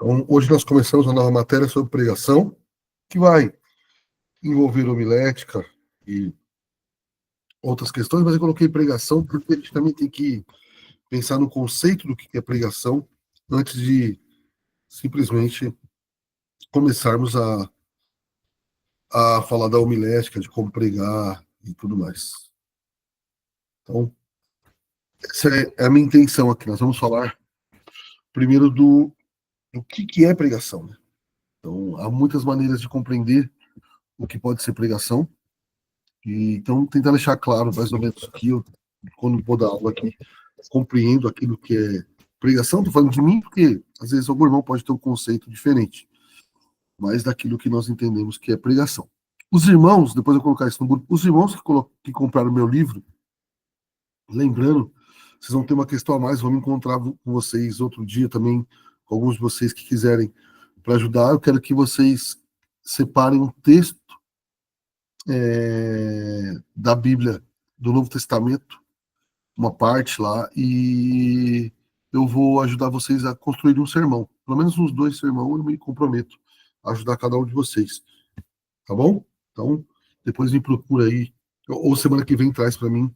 Então, hoje nós começamos uma nova matéria sobre pregação, que vai envolver homilética e outras questões, mas eu coloquei pregação porque a gente também tem que pensar no conceito do que é pregação antes de simplesmente começarmos a falar da homilética, de como pregar e tudo mais. Então, essa é a minha intenção aqui. Nós vamos falar primeiro do que é pregação, né? Então, há muitas maneiras de compreender o que pode ser pregação. E, então, tentar deixar claro, mais ou menos, que eu, quando vou dar aula aqui, compreendo aquilo que é pregação. Estou falando de mim, porque às vezes algum irmão pode ter um conceito diferente, mas daquilo que nós entendemos que é pregação. Os irmãos, depois eu colocar isso no grupo, os irmãos que compraram meu livro, lembrando, vocês vão ter uma questão a mais, vou me encontrar com vocês outro dia também, com alguns de vocês que quiserem, para ajudar. Eu quero que vocês separem um texto da Bíblia, do Novo Testamento, uma parte lá, e eu vou ajudar vocês a construir um sermão. Pelo menos uns 2 sermões eu me comprometo a ajudar cada um de vocês. Tá bom? Então, depois me procura aí, ou semana que vem traz para mim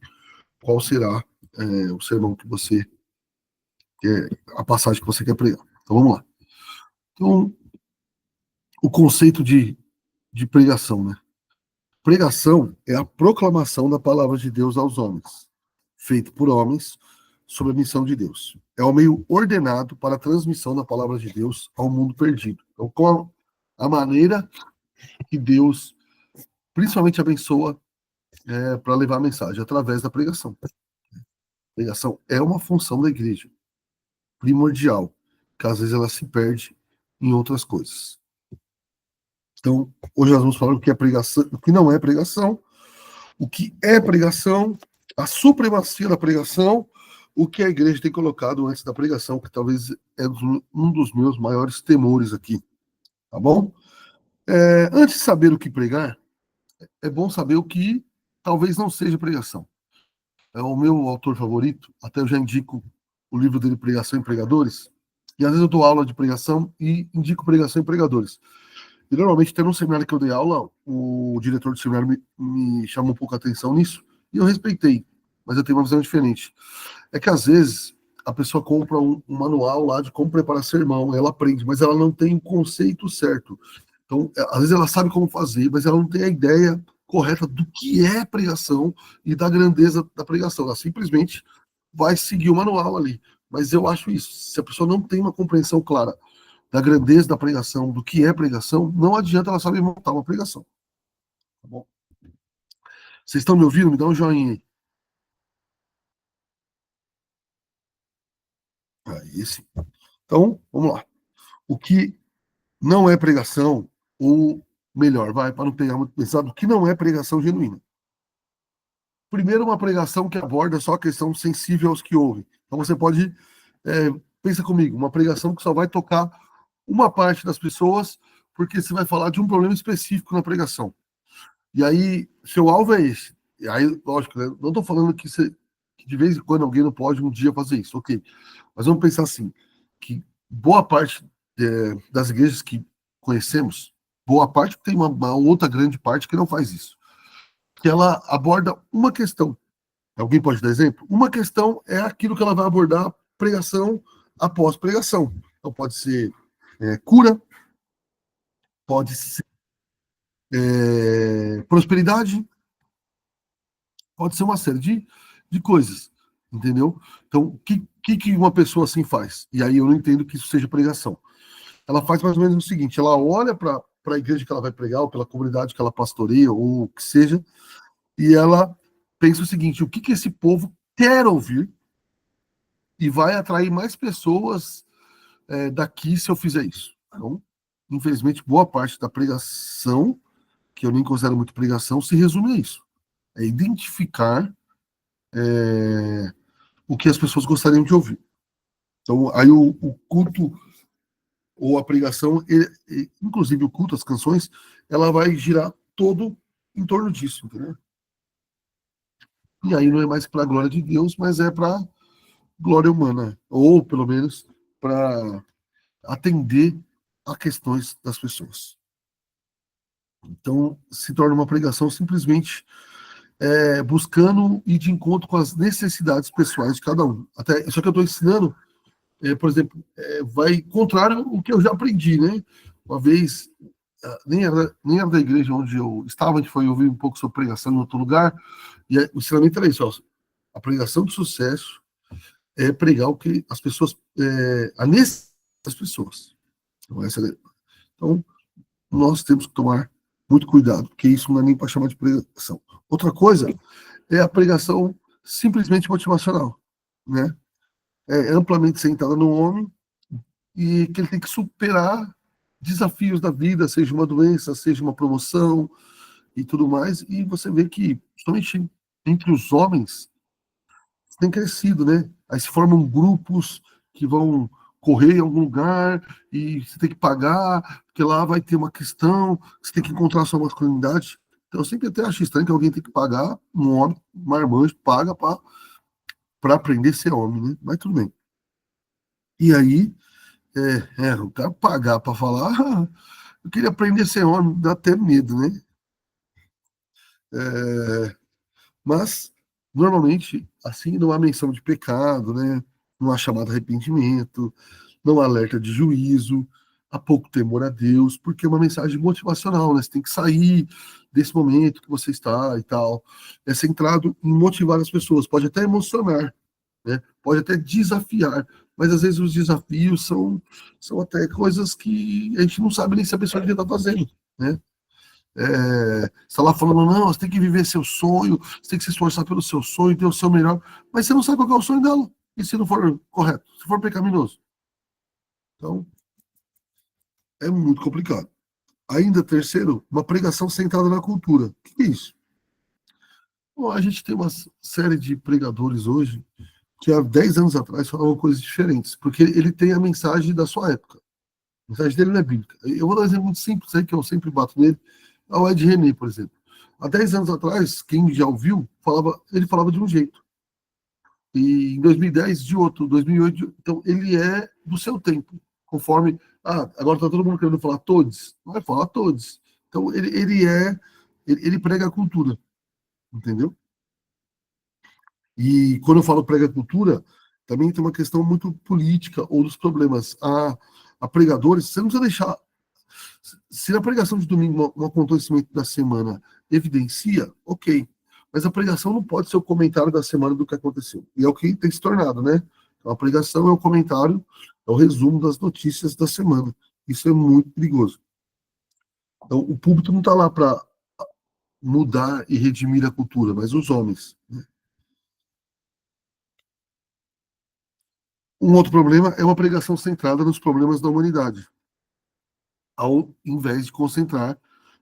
qual será o sermão que você quer, a passagem que você quer pregar. Então, vamos lá. Então, o conceito de pregação, né? Pregação é a proclamação da palavra de Deus aos homens, feito por homens, sob a missão de Deus. É o meio ordenado para a transmissão da palavra de Deus ao mundo perdido. Então, qual a maneira que Deus principalmente abençoa para levar a mensagem? Através da pregação. A pregação é uma função da igreja, primordial, que às vezes ela se perde em outras coisas. Então, hoje nós vamos falar o que é pregação, o que não é pregação, o que é pregação, a supremacia da pregação, o que a igreja tem colocado antes da pregação, que talvez é um dos meus maiores temores aqui, tá bom? Antes de saber o que pregar, é bom saber o que talvez não seja pregação. É o meu autor favorito, até eu já indico o livro dele, Pregação em Pregadores, e às vezes eu dou aula de pregação e indico pregação em pregadores. E normalmente, até no seminário que eu dei aula, o diretor do seminário me chamou um pouco a atenção nisso, e eu respeitei, mas eu tenho uma visão diferente. É que às vezes a pessoa compra um manual lá de como preparar sermão, ela aprende, mas ela não tem o conceito certo. Então, às vezes ela sabe como fazer, mas ela não tem a ideia correta do que é pregação e da grandeza da pregação. Ela simplesmente vai seguir o manual ali. Mas eu acho isso. Se a pessoa não tem uma compreensão clara da grandeza da pregação, do que é pregação, não adianta ela saber montar uma pregação. Tá bom? Vocês estão me ouvindo? Me dá um joinha aí. Aí sim. Então, vamos lá. O que não é pregação, ou melhor, vai, para não pegar muito pesado, o que não é pregação genuína. Primeiro, uma pregação que aborda só a questão sensível aos que ouvem. Então, você pode, pensa comigo, uma pregação que só vai tocar uma parte das pessoas, porque você vai falar de um problema específico na pregação. E aí, seu alvo é esse. E aí, lógico, né? Não estou falando que de vez em quando alguém não pode um dia fazer isso, ok. Mas vamos pensar assim, que boa parte das igrejas que conhecemos, boa parte, tem uma outra grande parte que não faz isso. Que ela aborda uma questão. Alguém pode dar exemplo? Uma questão é aquilo que ela vai abordar pregação após pregação. Então pode ser cura, pode ser prosperidade, pode ser uma série de coisas, entendeu? Então, o que uma pessoa assim faz? E aí eu não entendo que isso seja pregação. Ela faz mais ou menos o seguinte, ela olha para a igreja que ela vai pregar, ou pela comunidade que ela pastoreia, ou o que seja, e ela pensa o seguinte, o que esse povo quer ouvir, e vai atrair mais pessoas daqui se eu fizer isso. Então, infelizmente, boa parte da pregação, que eu nem considero muito pregação, se resume a isso. É identificar o que as pessoas gostariam de ouvir. Então, aí o culto ou a pregação, inclusive o culto, as canções, ela vai girar todo em torno disso, entendeu? E aí não é mais para a glória de Deus, mas é para glória humana, ou pelo menos para atender a questões das pessoas. Então, se torna uma pregação simplesmente buscando ir de encontro com as necessidades pessoais de cada um. Até isso que eu estou ensinando, por exemplo, vai contrário ao que eu já aprendi, né? Uma vez, nem era da igreja onde eu estava, a gente foi ouvir um pouco sobre pregação em outro lugar, e o ensinamento era isso, ó, a pregação de sucesso é pregar o que as pessoas, a necessidade das pessoas. Então, nós temos que tomar muito cuidado, porque isso não é nem para chamar de pregação. Outra coisa é a pregação simplesmente motivacional, né? É amplamente centrada no homem e que ele tem que superar desafios da vida, seja uma doença, seja uma promoção e tudo mais. E você vê que, somente entre os homens, tem crescido, né? Aí se formam grupos que vão correr em algum lugar e você tem que pagar, porque lá vai ter uma questão, você tem que encontrar a sua masculinidade. Então eu sempre até acho estranho que alguém tem que pagar, um homem, um marmanjo, paga para aprender a ser homem, né? Mas tudo bem. E aí, o cara pagar para falar, eu queria aprender a ser homem, dá até medo, né? É, mas, normalmente, assim, não há menção de pecado, né? Não há chamado arrependimento, não há alerta de juízo, há pouco temor a Deus, porque é uma mensagem motivacional, né? Você tem que sair desse momento que você está e tal. É centrado em motivar as pessoas, pode até emocionar, né? Pode até desafiar, mas às vezes os desafios são até coisas que a gente não sabe nem se a pessoa devia estar fazendo, né? Você está lá falando, não, você tem que viver seu sonho, você tem que se esforçar pelo seu sonho, ter o seu melhor, mas você não sabe qual é o sonho dela, e se não for correto, se for pecaminoso. Então, é muito complicado. Ainda terceiro, uma pregação centrada na cultura. O que é isso? Bom, a gente tem uma série de pregadores hoje que há 10 anos atrás falavam coisas diferentes, porque ele tem a mensagem da sua época. A mensagem dele não é bíblica. Eu vou dar um exemplo muito simples aí, que eu sempre bato nele, é o Ed René, por exemplo. Há 10 anos atrás, quem já ouviu, ele falava de um jeito. E em 2010, de outro, 2008, então ele é do seu tempo, conforme, agora está todo mundo querendo falar todos, não vai falar todos. Então ele prega a cultura, entendeu? E quando eu falo prega a cultura, também tem uma questão muito política ou dos problemas. A pregadores, você não precisa deixar. Se na pregação de domingo um acontecimento da semana evidencia, ok. Mas a pregação não pode ser o comentário da semana do que aconteceu. E é o que tem se tornado, né? Então, a pregação é o comentário, é o resumo das notícias da semana. Isso é muito perigoso. Então, o público não está lá para mudar e redimir a cultura, mas os homens, né? Um outro problema é uma pregação centrada nos problemas da humanidade, ao invés de concentrar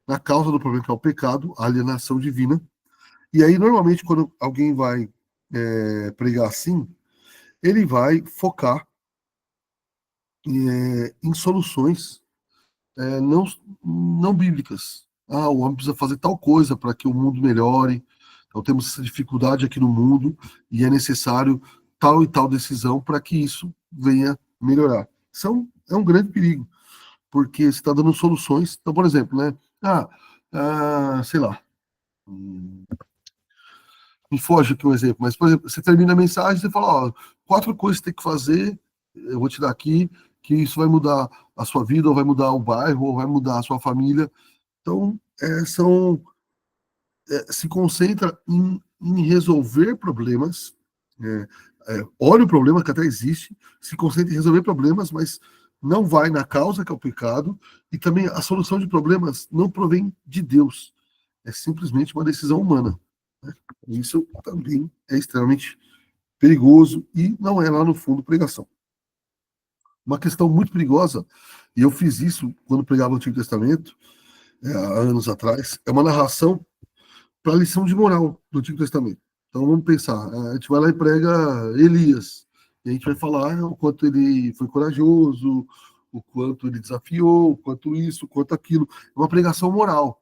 na causa do problema, que é o pecado, a alienação divina. E aí, normalmente, quando alguém vai pregar assim, ele vai focar em soluções não bíblicas. O homem precisa fazer tal coisa para que o mundo melhore. Então, temos essa dificuldade aqui no mundo e é necessário tal e tal decisão para que isso venha melhorar. Isso é um grande perigo, porque você está dando soluções. Então, por exemplo, né? Sei lá. Me foge aqui um exemplo, mas, por exemplo, você termina a mensagem e você fala, ó, 4 coisas que você tem que fazer, eu vou te dar aqui, que isso vai mudar a sua vida, ou vai mudar o bairro, ou vai mudar a sua família. Então, se concentra em resolver problemas, olha o problema que até existe, se concentra em resolver problemas, mas não vai na causa, que é o pecado, e também a solução de problemas não provém de Deus, é simplesmente uma decisão humana, né? Isso também é extremamente perigoso e não é lá no fundo pregação. Uma questão muito perigosa, e eu fiz isso quando pregava o Antigo Testamento, há anos atrás, é uma narração para a lição de moral do Antigo Testamento. Então vamos pensar, a gente vai lá e prega Elias, e a gente vai falar o quanto ele foi corajoso, o quanto ele desafiou, o quanto isso, o quanto aquilo. É uma pregação moral.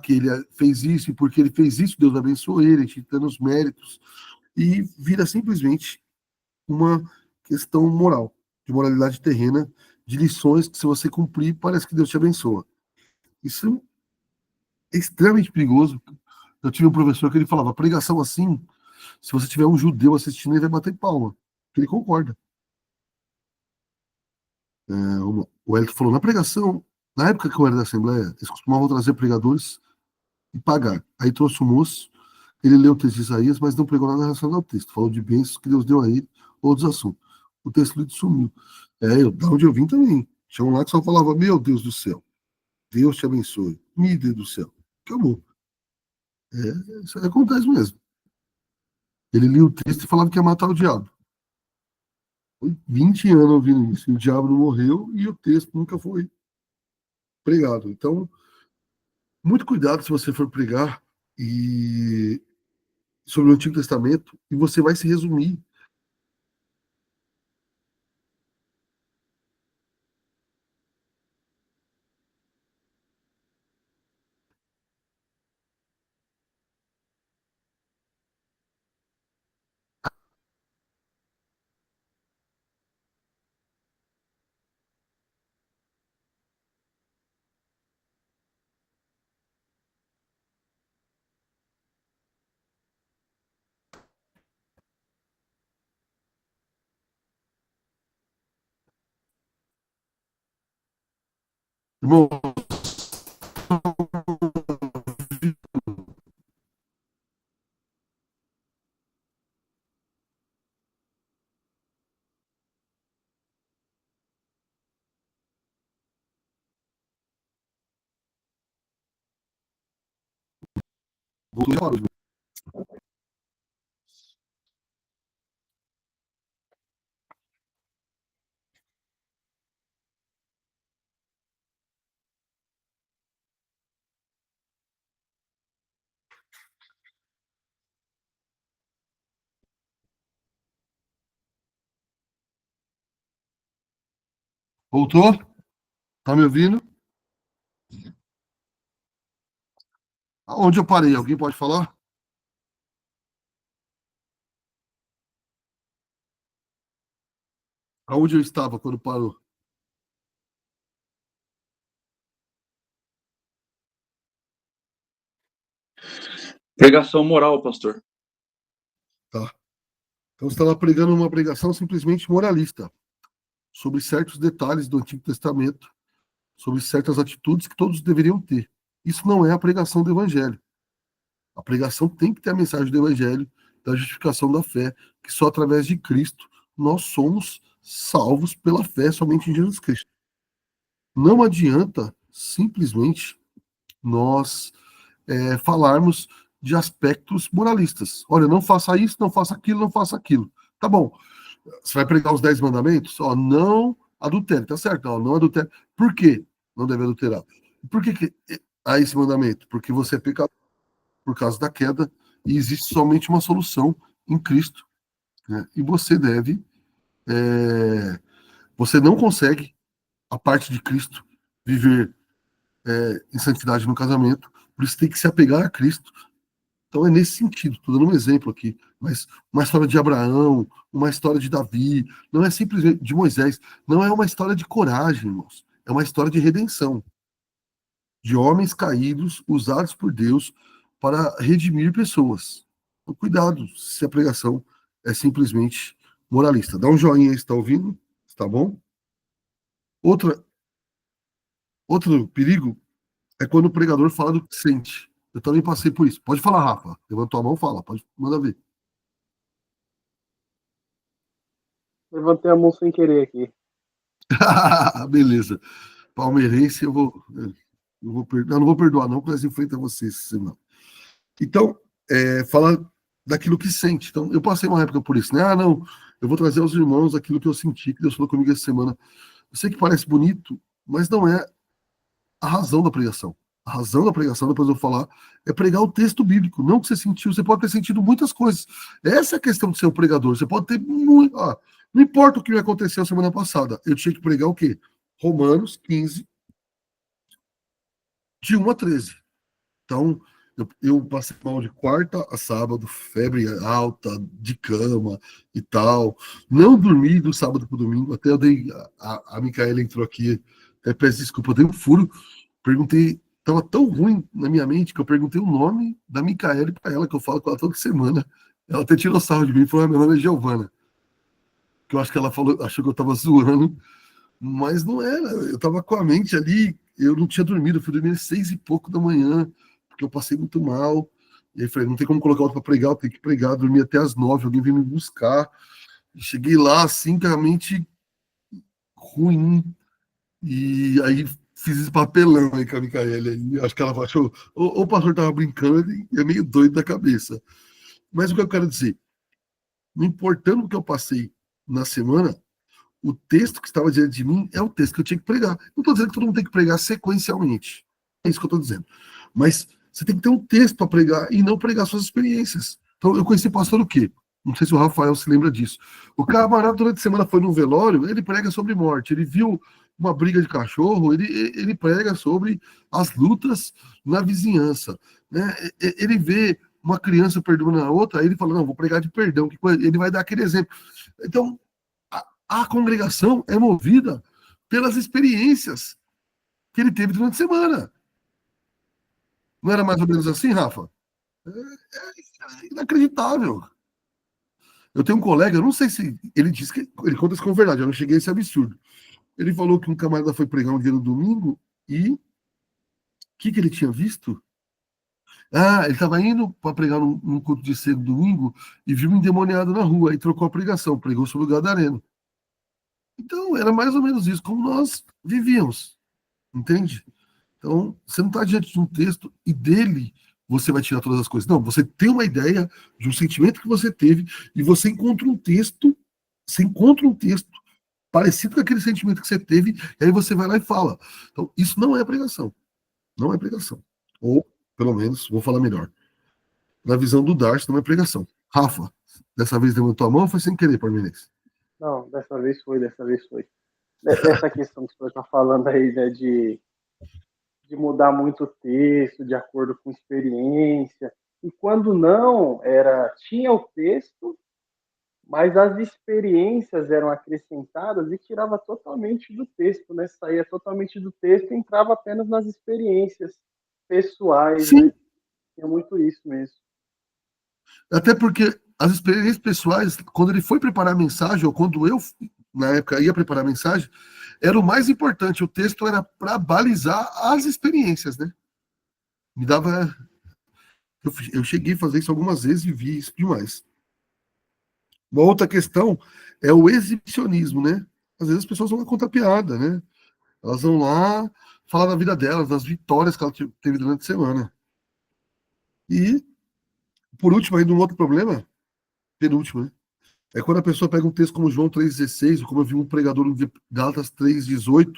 Que ele fez isso, e porque ele fez isso, Deus abençoou ele, a gente dando os méritos, e vira simplesmente uma questão moral, de moralidade terrena, de lições que, se você cumprir, parece que Deus te abençoa. Isso é extremamente perigoso. Eu tive um professor que ele falava: pregação assim, se você tiver um judeu assistindo, ele vai bater palma. Ele concorda. O Hélio falou: na pregação, na época que eu era da Assembleia, eles costumavam trazer pregadores e pagar. Aí trouxe o moço, ele leu o texto de Isaías, mas não pregou nada relacionado ao texto. Falou de bênçãos que Deus deu a ele, outros assuntos. O texto lido sumiu. Da onde eu vim também. Tinha um lá que só falava: meu Deus do céu, Deus te abençoe. Meu Deus do céu. Acabou. Isso aí acontece mesmo. Ele lia o texto e falava que ia matar o diabo. Foi 20 anos ouvindo isso. E o diabo não morreu e o texto nunca foi pregado. Então, muito cuidado se você for pregar e sobre o Antigo Testamento e você vai se resumir. Irmão, voltou? Tá me ouvindo? Aonde eu parei? Alguém pode falar? Aonde eu estava quando parou? Pregação moral, pastor. Tá. Então você estava pregando uma pregação simplesmente moralista, sobre certos detalhes do Antigo Testamento, sobre certas atitudes que todos deveriam ter. Isso não é a pregação do Evangelho. A pregação tem que ter a mensagem do Evangelho, da justificação da fé, que só através de Cristo nós somos salvos pela fé somente em Jesus Cristo. Não adianta simplesmente nós falarmos de aspectos moralistas. Olha, não faça isso, não faça aquilo, não faça aquilo. Tá bom. Você vai pregar os 10 mandamentos? Ó, não adultere, tá certo? Ó, não adultere. Por quê? Não deve adulterar. Por que há esse mandamento? Porque você é pecador por causa da queda e existe somente uma solução em Cristo. Né? E você deve, você não consegue, a parte de Cristo, viver em santidade no casamento, por isso tem que se apegar a Cristo. Então é nesse sentido, estou dando um exemplo aqui, mas uma história de Abraão, uma história de Davi, não é simplesmente de Moisés, não é uma história de coragem, irmãos, é uma história de redenção, de homens caídos usados por Deus para redimir pessoas. Então, cuidado se a pregação é simplesmente moralista. Dá um joinha aí, está ouvindo? Tá bom? Outra, outro perigo é quando o pregador fala do que sente. Eu também passei por isso. Pode falar, Rafa. Levantou a mão, fala. Pode mandar ver. Levantei a mão sem querer aqui. Beleza. Palmeirense, eu não vou perdoar, não, porque nós enfrentamos vocês essa semana. Então, fala daquilo que sente. Então, eu passei uma época por isso, né? Ah, não, eu vou trazer aos irmãos aquilo que eu senti, que Deus falou comigo essa semana. Eu sei que parece bonito, mas não é a razão da pregação. A razão da pregação, depois eu vou falar, é pregar o texto bíblico, não o que você sentiu. Você pode ter sentido muitas coisas. Essa é a questão de ser um pregador. Você pode ter muito. Não importa o que me aconteceu semana passada, eu tinha que pregar o quê? Romanos 15, de 1 a 13. Então, Eu passei mal de quarta a sábado, febre alta, de cama e tal. Não dormi do sábado pro domingo. Até eu dei. A Micaela entrou aqui. Até peço desculpa, eu dei um furo. Perguntei. Tava tão ruim na minha mente que eu perguntei o nome da Micaela para ela, que eu falo com ela toda semana. Ela até tirou sarro de mim e falou: meu nome é Giovana. Que eu acho que ela falou, achou que eu tava zoando, mas não era. Eu tava com a mente ali, eu não tinha dormido, eu fui dormir às 6 e pouco da manhã, porque eu passei muito mal. E aí falei, não tem como colocar outro para pregar, eu tenho que pregar, dormi até às 9, alguém veio me buscar. E cheguei lá assim, com a mente ruim. E aí fiz esse papelão aí com a Micaela. E acho que ela achou, ou o pastor tava brincando, e é meio doido da cabeça. Mas o que eu quero dizer, não importando o que eu passei na semana, o texto que estava diante de mim é o texto que eu tinha que pregar. Não estou dizendo que todo mundo tem que pregar sequencialmente. É isso que eu estou dizendo. Mas você tem que ter um texto para pregar e não pregar suas experiências. Então, eu conheci pastor o quê? Não sei se o Rafael se lembra disso. O camarada, durante a semana, foi num velório, ele prega sobre morte. Ele viu uma briga de cachorro, ele prega sobre as lutas na vizinhança. Né? Ele vê uma criança perdoando a outra, aí ele fala, não, vou pregar de perdão. Ele vai dar aquele exemplo. Então, a congregação é movida pelas experiências que ele teve durante a semana. Não era mais ou menos assim, Rafa? É inacreditável. Eu tenho um colega, eu não sei se ele disse que ele conta isso como verdade, eu não cheguei a esse absurdo. Ele falou que um camarada foi pregar um dia no domingo e o que ele tinha visto? Ah, ele estava indo para pregar num culto de cedo domingo e viu um endemoniado na rua, aí trocou a pregação, pregou sobre o gadareno. Então, era mais ou menos isso, como nós vivíamos, entende? Então, você não está diante de um texto e dele você vai tirar todas as coisas. Não, você tem uma ideia de um sentimento que você teve e você encontra um texto parecido com aquele sentimento que você teve, e aí você vai lá e fala. Então, isso não é pregação. Não é pregação. Ou, pelo menos, vou falar melhor. Na visão do Darcy, não é pregação. Rafa, dessa vez levantou a mão ou foi sem querer, Parmenense? Não, dessa vez foi, dessa vez foi. Nessa questão que você está falando aí, né, de mudar muito o texto de acordo com experiência. E quando não, tinha o texto, mas as experiências eram acrescentadas e tirava totalmente do texto, né? Saía totalmente do texto e entrava apenas nas experiências pessoais, Sim, né? Tinha muito isso mesmo. até porque as experiências pessoais, quando ele foi preparar a mensagem, ou quando eu, na época, ia preparar a mensagem, era o mais importante. O texto era para balizar as experiências, né? Me dava. Eu cheguei a fazer isso algumas vezes e vi isso demais. Uma outra questão é o exibicionismo, né? Às vezes as pessoas vão lá contar piada, né? Elas vão lá falar da vida delas, das vitórias que ela teve durante a semana. E, por último, ainda um outro problema, penúltimo, né? É quando a pessoa pega um texto como João 3,16, ou como eu vi um pregador em Gálatas 3,18,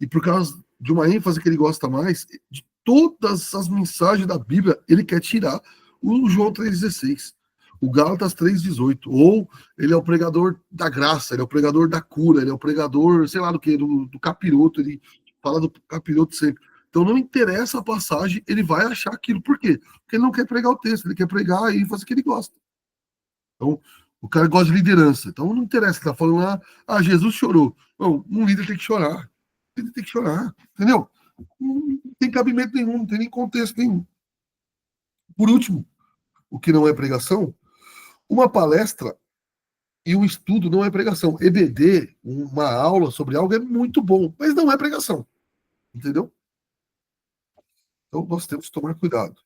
e por causa de uma ênfase que ele gosta mais, de todas as mensagens da Bíblia, ele quer tirar o João 3,16, o Gálatas 3,18, ou ele é o pregador da graça, ele é o pregador da cura, ele é o pregador, sei lá do que, do capiroto, ele fala do capiroto sempre. Então não interessa a passagem, ele vai achar aquilo. Por quê? Porque ele não quer pregar o texto, ele quer pregar a ênfase que ele gosta. Então, o cara gosta de liderança. Então não interessa, tá falando lá, Jesus chorou. Não, um líder tem que chorar. O líder tem que chorar, entendeu? Não tem cabimento nenhum, não tem nem contexto nenhum. Por último, o que não é pregação, uma palestra e um estudo não é pregação. EBD, uma aula sobre algo é muito bom, mas não é pregação. Entendeu? Então nós temos que tomar cuidado.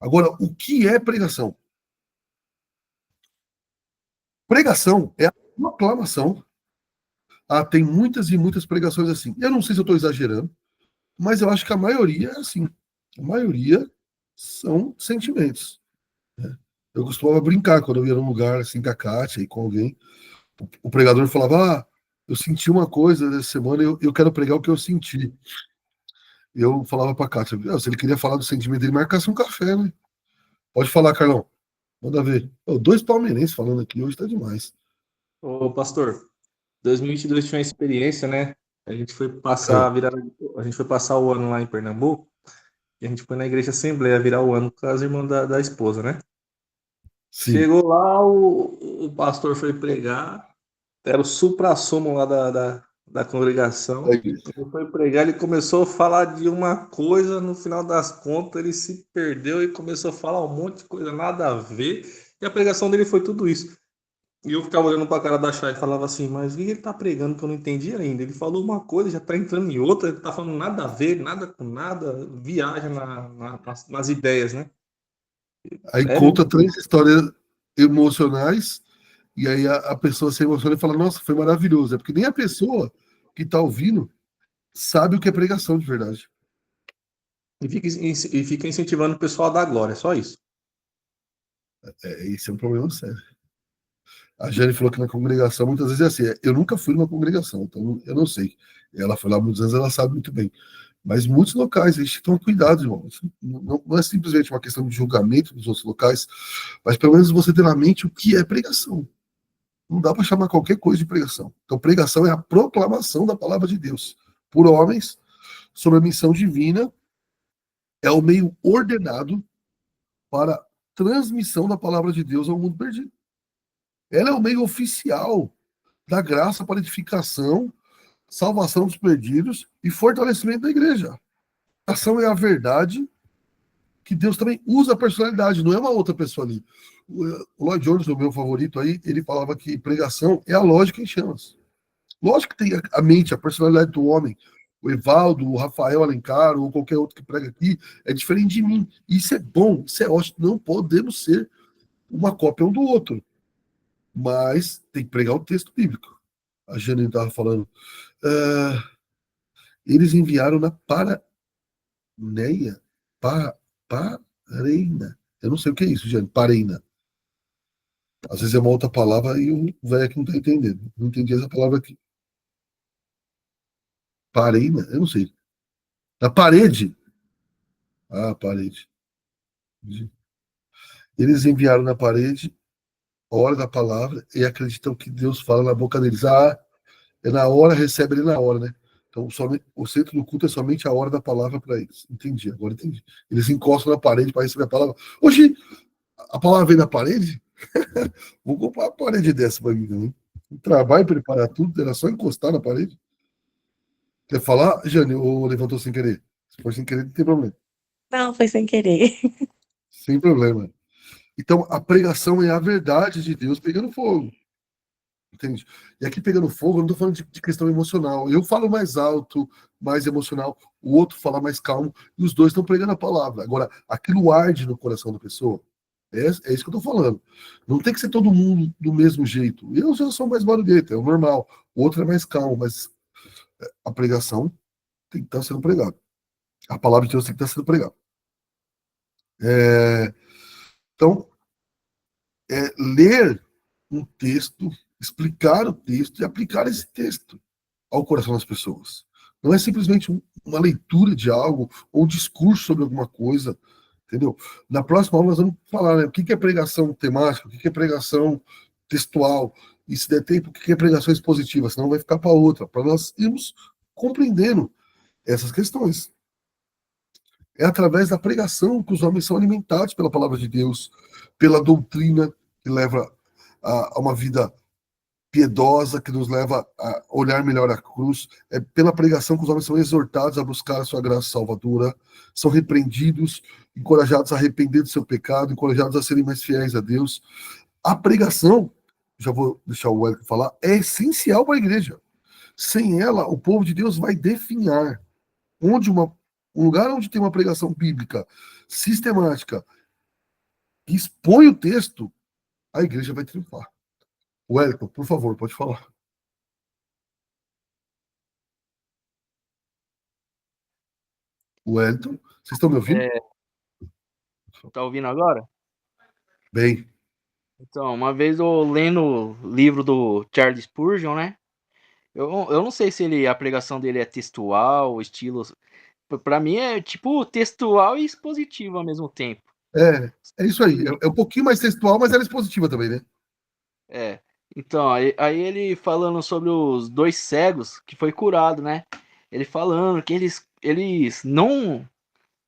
Agora, o que é pregação? Pregação é a proclamação. Ah, tem muitas e muitas pregações assim. Eu não sei se eu estou exagerando, mas eu acho que a maioria é assim. A maioria são sentimentos. Né? Eu costumava brincar quando eu ia num lugar assim com a Kátia e com alguém. O pregador falava: eu senti uma coisa essa semana, eu quero pregar o que eu senti. Eu falava para a Kátia: se ele queria falar do sentimento dele, marcasse um café, né? Pode falar, Carlão. Manda ver. Dois palmeirenses falando aqui hoje tá demais. Ô, pastor, 2022 tinha uma experiência, né? A gente foi Ah, passar a gente foi passar o ano lá em Pernambuco E a gente foi na igreja Assembleia virar o ano com as irmãs da esposa, né? Sim. Chegou lá, o pastor foi pregar, era o suprassumo lá da congregação. É isso. Ele foi pregar, ele começou a falar de uma coisa, no final das contas ele se perdeu e começou a falar um monte de coisa nada a ver. E a pregação dele foi tudo isso. E eu ficava olhando pra cara da Chay e falava assim, mas o que ele tá pregando que eu não entendi ainda? Ele falou uma coisa, já tá entrando em outra, ele tá falando nada a ver, nada com nada, viaja nas ideias, né? Aí É, conta três histórias emocionais, e aí a pessoa se emociona e fala, nossa, foi maravilhoso. É porque nem a pessoa que tá ouvindo sabe o que é pregação de verdade. e fica incentivando o pessoal a dar glória, só isso. Esse é um problema sério. A Jane falou que na congregação, muitas vezes é assim. Eu nunca fui numa congregação, então eu não sei. Ela foi lá há muitos anos, ela sabe muito bem. Mas muitos locais, a gente toma cuidado, irmão. Isso não é simplesmente uma questão de julgamento dos outros locais, mas pelo menos você ter na mente o que é pregação. Não dá para chamar qualquer coisa de pregação. Então, pregação é a proclamação da palavra de Deus por homens sobre a missão divina, é o meio ordenado para a transmissão da palavra de Deus ao mundo perdido. Ela é o meio oficial da graça para edificação, salvação dos perdidos e fortalecimento da igreja. A ação é a verdade que Deus também usa a personalidade, não é uma outra pessoa ali. O Lloyd Jones, o meu favorito aí, ele falava que pregação é a lógica em chamas. Lógico que tem a mente, a personalidade do homem. O Evaldo, o Rafael Alencar ou qualquer outro que prega aqui é diferente de mim. Isso é bom, isso é ótimo. Não podemos ser uma cópia um do outro. Mas tem que pregar o texto bíblico. A Jane estava falando. Eles enviaram na Paraneia. Pareina. Eu não sei o que é isso, Jane. Pareina. Às vezes é uma outra palavra e o velho aqui não está entendendo. Não entendi essa palavra aqui. Pareina? Eu não sei. Na parede? Ah, parede. Eles enviaram na parede a hora da palavra e acreditam que Deus fala na boca deles. Ah, é na hora, recebe ele na hora, né? Então, somente, o centro do culto é somente a hora da palavra para eles. Entendi, agora entendi. Eles encostam na parede para receber a palavra. Hoje, a palavra vem na parede? Vou comprar uma parede dessa para mim, né? O trabalho, preparar tudo, era só encostar na parede. Quer falar, Jane, ou levantou sem querer? Se for sem querer, não tem problema. Não, foi sem querer. Sem problema. Então, a pregação é a verdade de Deus pegando fogo. Entende? E aqui pegando fogo, eu não estou falando de questão emocional. Eu falo mais alto, mais emocional, o outro fala mais calmo, e os dois estão pregando a palavra. Agora, aquilo arde no coração da pessoa. É isso que eu estou falando. Não tem que ser todo mundo do mesmo jeito. Eu já sou mais barulhento, é o normal. O outro é mais calmo, mas a pregação tem que estar sendo pregada. A palavra de Deus tem que estar sendo pregada. Então, ler um texto, explicar o texto e aplicar esse texto ao coração das pessoas. Não é simplesmente uma leitura de algo ou um discurso sobre alguma coisa, entendeu? Na próxima aula nós vamos falar, né, o que é pregação temática, o que é pregação textual, e se der tempo, o que é pregação expositiva, senão vai ficar para outra, para nós irmos compreendendo essas questões. É através da pregação que os homens são alimentados pela palavra de Deus, pela doutrina que leva a uma vida piedosa, que nos leva a olhar melhor a cruz. É pela pregação que os homens são exortados a buscar a sua graça salvadora, são repreendidos, encorajados a arrepender do seu pecado, encorajados a serem mais fiéis a Deus. A pregação, já vou deixar o Hélio falar, é essencial para a igreja. Sem ela, o povo de Deus vai definhar. Um lugar onde tem uma pregação bíblica sistemática que expõe o texto, a igreja vai triunfar. Wellington, por favor, pode falar. Wellington, vocês estão me ouvindo? Tá ouvindo agora? Bem. Então, uma vez eu lendo o livro do Charles Spurgeon, né? Eu não sei se a pregação dele é textual, estilo. Pra mim é tipo textual e expositivo ao mesmo tempo. É isso aí. É um pouquinho mais textual, mas ela é expositiva também, né? É. Então, aí ele falando sobre os dois cegos que foi curado, né? Ele falando que eles não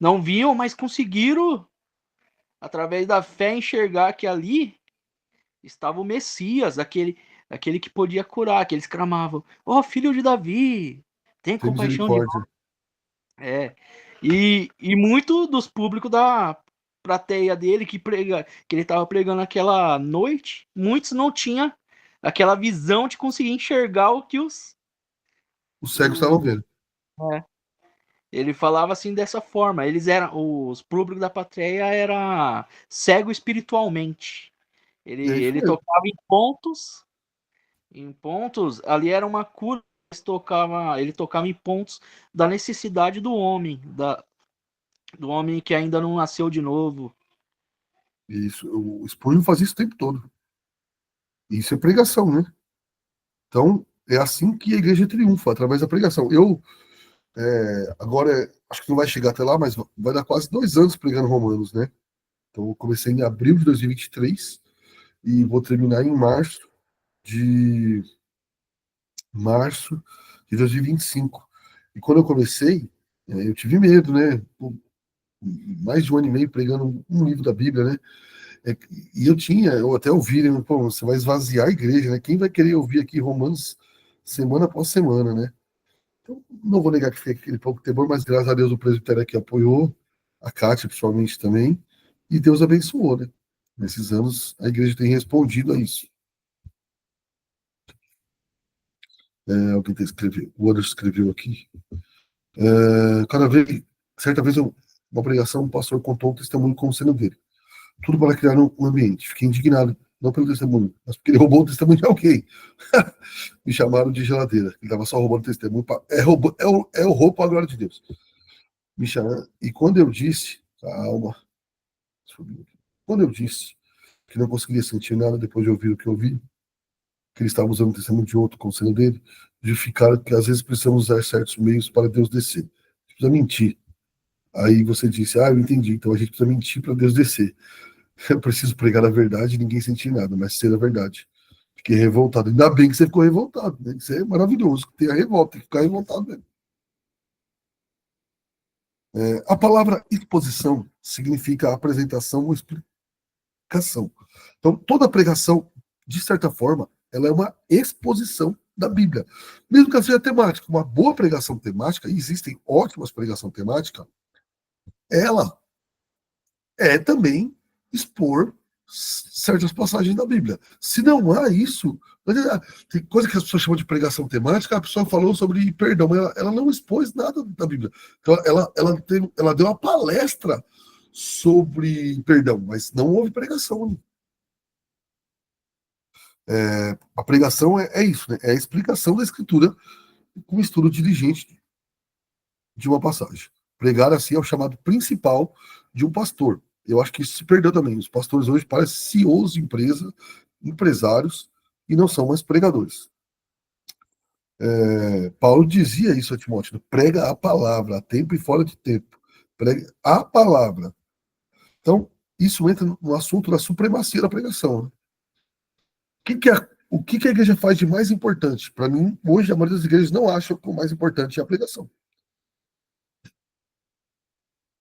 não viam, mas conseguiram, através da fé, enxergar que ali estava o Messias, aquele que podia curar, que eles clamavam: ó, filho de Davi, tem Tem compaixão de nós. misericórdia. É. E muito dos públicos da plateia dele que ele estava pregando aquela noite, muitos não tinham aquela visão de conseguir enxergar o que Os cegos estavam o, vendo. é, ele falava assim dessa forma. Eles eram os públicos da plateia era cego espiritualmente. Ele, E é isso ele mesmo. tocava em pontos, ali era uma cura. Ele tocava em pontos da necessidade do homem, do homem que ainda não nasceu de novo. Isso, o Spurgeon fazia isso o tempo todo. Isso é pregação, né? Então, é assim que a igreja triunfa, através da pregação. Agora, acho que não vai chegar até lá, mas vai dar quase 2 anos pregando Romanos, né? Então, eu comecei em abril de 2023 e vou terminar em de março de 2025. E quando eu comecei, eu tive medo, né? Pô, mais de 1 ano e meio pregando um livro da Bíblia, né? É, e eu até ouvi, né? Pô, você vai esvaziar a igreja, né? Quem vai querer ouvir aqui Romanos semana após semana, né? Então, não vou negar que fiquei aquele pouco temor, mas graças a Deus o presbitério aqui apoiou, a Kátia principalmente também, e Deus abençoou, né? Nesses anos a igreja tem respondido a isso. Alguém tem escrever, o Anderson escreveu aqui. Cada vez, certa vez, uma pregação, um pastor contou um testemunho como sendo dele. Tudo para criar um ambiente. Fiquei indignado, não pelo testemunho, mas porque ele roubou o testemunho de alguém. Me chamaram de geladeira. Ele estava só roubando testemunho. É o roubo para a glória de Deus. Me chamaram. E quando eu disse, calma, quando eu disse que não conseguiria sentir nada depois de ouvir o que eu ouvi, que ele estava usando o testemunho de outro conselho dele, justificaram que às vezes precisamos usar certos meios para Deus descer. Precisa mentir. Aí você disse, eu entendi, então a gente precisa mentir para Deus descer. Eu preciso pregar a verdade e ninguém sentir nada, mas ser a verdade. Fiquei revoltado. Ainda bem que você ficou revoltado, né? Isso é maravilhoso. Tem a revolta, tem que ficar revoltado mesmo. A palavra exposição significa apresentação ou explicação. Então, toda pregação, de certa forma, ela é uma exposição da Bíblia. Mesmo que ela seja temática, uma boa pregação temática, e existem ótimas pregação temática, ela é também expor certas passagens da Bíblia. Se não há isso, tem coisa que as pessoas chamam de pregação temática, a pessoa falou sobre perdão, mas ela não expôs nada da Bíblia. Então, ela deu uma palestra sobre perdão, mas não houve pregação. A pregação é isso, né? É a explicação da Escritura com um estudo diligente de uma passagem. Pregar assim é o chamado principal de um pastor. Eu acho que isso se perdeu também. Os pastores hoje parecem CEOs de empresários, e não são mais pregadores. Paulo dizia isso a Timóteo: prega a palavra, a tempo e fora de tempo. Prega a palavra. Então, isso entra no assunto da supremacia da pregação. Né? O que a igreja faz de mais importante? Para mim, hoje, a maioria das igrejas não acha que o mais importante é a pregação.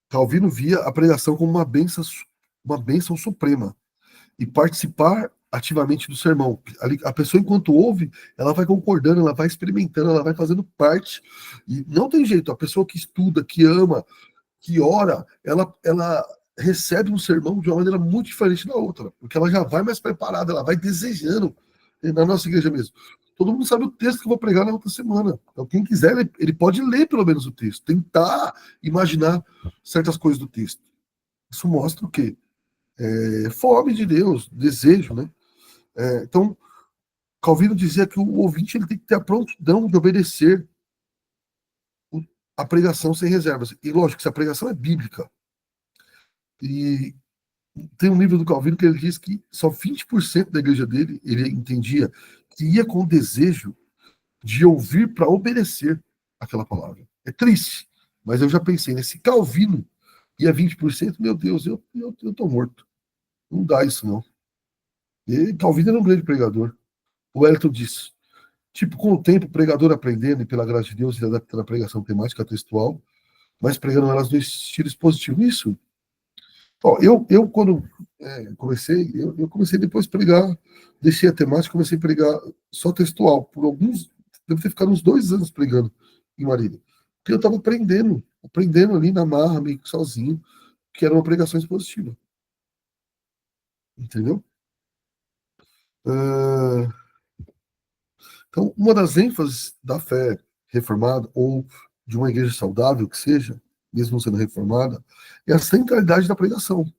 Calvino via a pregação como uma bênção suprema e participar ativamente do sermão. A pessoa, enquanto ouve, ela vai concordando, ela vai experimentando, ela vai fazendo parte. E não tem jeito, a pessoa que estuda, que ama, que ora, ela recebe um sermão de uma maneira muito diferente da outra, porque ela já vai mais preparada, ela vai desejando, na nossa igreja mesmo. Todo mundo sabe o texto que eu vou pregar na outra semana. Então, quem quiser, ele pode ler pelo menos o texto, tentar imaginar certas coisas do texto. Isso mostra o quê? Fome de Deus, desejo, né? Então, Calvino dizia que o ouvinte ele tem que ter a prontidão de obedecer a pregação sem reservas. E lógico, se a pregação é bíblica. E tem um livro do Calvino que ele diz que só 20% da igreja dele, ele entendia, que ia com o desejo de ouvir para obedecer aquela palavra. É triste, mas eu já pensei, né? Se Calvino ia 20%, meu Deus, eu tô morto. Não dá isso, não. E Calvino era um grande pregador. O Elton disse, tipo, com o tempo, o pregador aprendendo e pela graça de Deus, ele adaptando a pregação temática textual, mas pregando elas no estilo expositivo. Isso. Ó, eu quando comecei, eu comecei depois a pregar, deixei a temática, comecei a pregar só textual. Por alguns, deve ter ficado uns 2 anos pregando em Marília. Porque eu estava aprendendo ali na marra, meio que sozinho, que era uma pregação expositiva. Entendeu? Então, uma das ênfases da fé reformada, ou de uma igreja saudável que seja, mesmo sendo reformada, é a centralidade da pregação.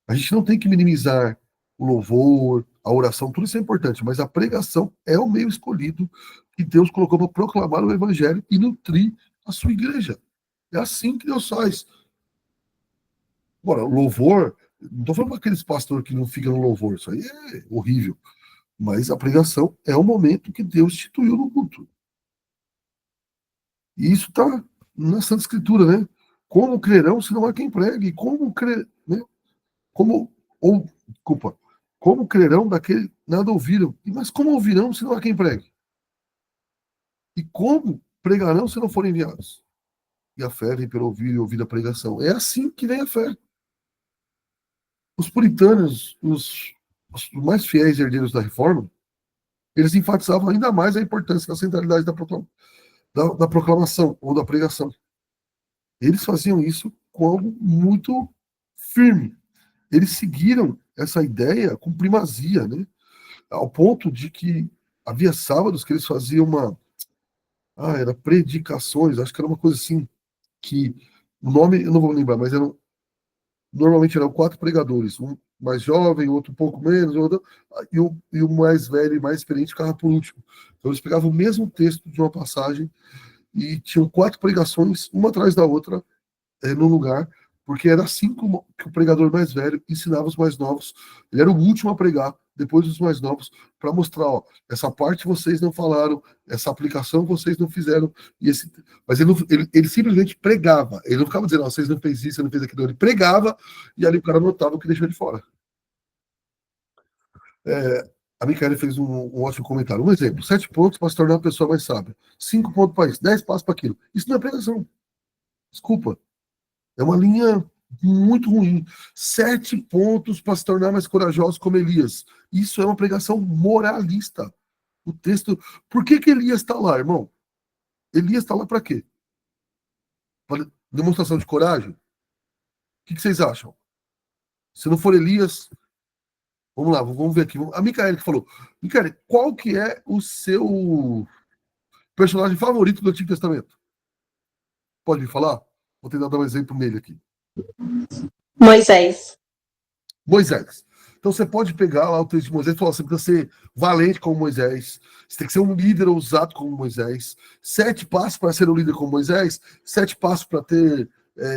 A gente não tem que minimizar o louvor, a oração, tudo isso é importante, mas a pregação é o meio escolhido que Deus colocou para proclamar o evangelho e nutrir a sua igreja. É assim que Deus faz. Agora, o louvor, não estou falando daqueles pastores que não ficam no louvor, isso aí é horrível. Mas a pregação é o momento que Deus instituiu no culto. E isso está na Santa Escritura, né? Como crerão se não há quem pregue? Como crer, né? Como crerão daquele nada ouviram? Mas como ouvirão se não há quem pregue? E como pregarão se não forem enviados? E a fé vem pelo ouvir e ouvir a pregação. É assim que vem a fé. Os puritanos, os mais fiéis herdeiros da reforma, eles enfatizavam ainda mais a importância da centralidade da proclamação ou da pregação. Eles faziam isso com algo muito firme. Eles seguiram essa ideia com primazia, né? Ao ponto de que havia sábados que eles faziam era predicações, acho que era uma coisa assim, que o nome eu não vou lembrar, mas normalmente eram 4 pregadores, um mais jovem, outro um pouco menos, e o mais velho e mais experiente ficava por último. Então eles pegavam o mesmo texto de uma passagem e tinham 4 pregações, uma atrás da outra, no lugar, porque era assim que o pregador mais velho ensinava os mais novos. Ele era o último a pregar, depois dos mais novos, para mostrar, ó, essa parte vocês não falaram, essa aplicação vocês não fizeram. Mas ele simplesmente pregava. Ele não ficava dizendo, ó, vocês não fez isso, você não fez aquilo. Ele pregava e ali o cara notava o que deixou de fora. A Micaela fez um ótimo comentário. Um exemplo: 7 pontos para se tornar uma pessoa mais sábia. 5 pontos para isso, 10 passos para aquilo. Isso não é pregação. Desculpa. É uma linha muito ruim. 7 pontos para se tornar mais corajosos como Elias. Isso é uma pregação moralista. O texto. Por que Elias está lá, irmão? Elias está lá para quê? Para demonstração de coragem? O que vocês acham? Se não for Elias. Vamos lá, vamos ver aqui. A Micaela que falou. Micaela, qual que é o seu personagem favorito do Antigo Testamento? Pode me falar? Vou tentar dar um exemplo nele aqui. Moisés. Moisés. Então você pode pegar lá o texto de Moisés e falar: você precisa ser valente como Moisés, você tem que ser um líder ousado como Moisés. 7 passos para ser um líder como Moisés, 7 passos para ter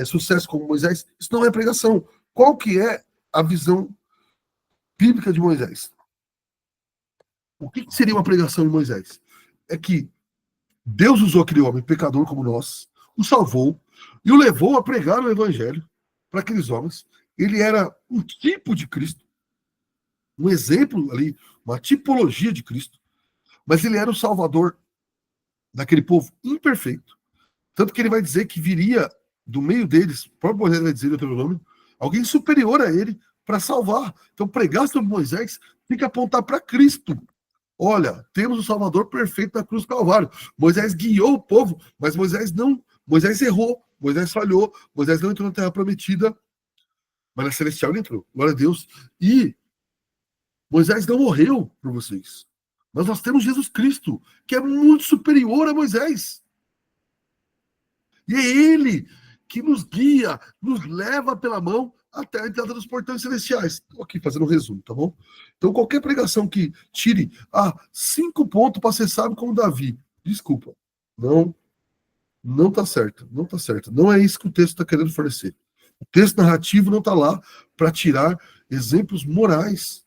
sucesso como Moisés. Isso não é pregação. Qual que é a visão bíblica de Moisés? O que seria uma pregação em Moisés? É que Deus usou aquele homem pecador como nós, o salvou e o levou a pregar o evangelho para aqueles homens. Ele era um tipo de Cristo, um exemplo ali, uma tipologia de Cristo, mas ele era o salvador daquele povo imperfeito. Tanto que ele vai dizer que viria do meio deles, o próprio Moisés vai dizer em Deuteronômio, alguém superior a ele para salvar. Então pregar sobre Moisés tem que apontar para Cristo. Olha, temos o Salvador perfeito na cruz do Calvário. Moisés guiou o povo, mas Moisés errou, Moisés falhou, Moisés não entrou na Terra Prometida, mas na Celestial ele entrou, glória a Deus. E Moisés não morreu por vocês. Mas nós temos Jesus Cristo, que é muito superior a Moisés. E é ele que nos guia, nos leva pela mão até a entrada dos portões celestiais. Estou aqui fazendo um resumo, tá bom? Então, qualquer pregação que tire 5 pontos para ser sábio como Davi, desculpa, não tá certo, não tá certo. Não é isso que o texto está querendo fornecer. O texto narrativo não está lá para tirar exemplos morais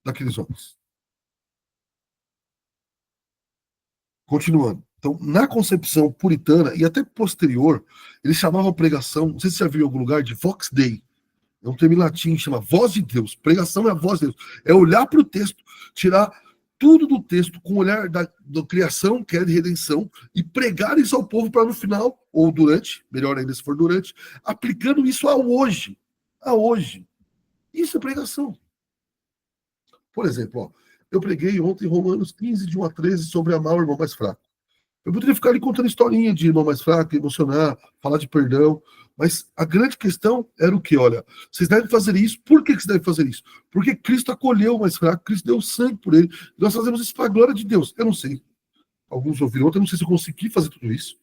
daqueles homens. Continuando. Então, na concepção puritana e até posterior, eles chamavam a pregação, não sei se você já viu em algum lugar, de Vox Dei. É um termo em latim, chama voz de Deus. Pregação é a voz de Deus. É olhar para o texto, tirar tudo do texto com o olhar da criação, que é de redenção, e pregar isso ao povo para no final, ou durante, melhor ainda se for durante, aplicando isso a hoje. A hoje. Isso é pregação. Por exemplo, ó, eu preguei ontem Romanos 15, de 1 a 13, sobre amar o irmão mais fraco. Eu poderia ficar ali contando historinha de irmão mais fraco, emocionar, falar de perdão, mas a grande questão era o que? Olha, vocês devem fazer isso. Por que vocês devem fazer isso? Porque Cristo acolheu o mais fraco, Cristo deu sangue por ele. Nós fazemos isso para a glória de Deus. Eu não sei. Alguns ouviram ontem, eu não sei se eu consegui fazer tudo isso.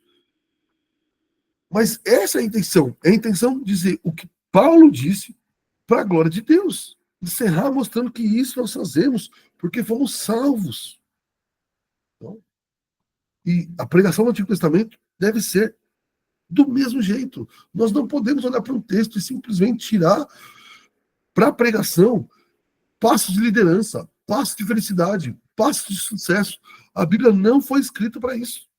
Mas essa é a intenção. É a intenção de dizer o que Paulo disse para a glória de Deus. Encerrar mostrando que isso nós fazemos porque fomos salvos. Então, e a pregação do Antigo Testamento deve ser do mesmo jeito. Nós não podemos olhar para um texto e simplesmente tirar para a pregação passos de liderança, passos de felicidade, passos de sucesso. A Bíblia não foi escrita para isso.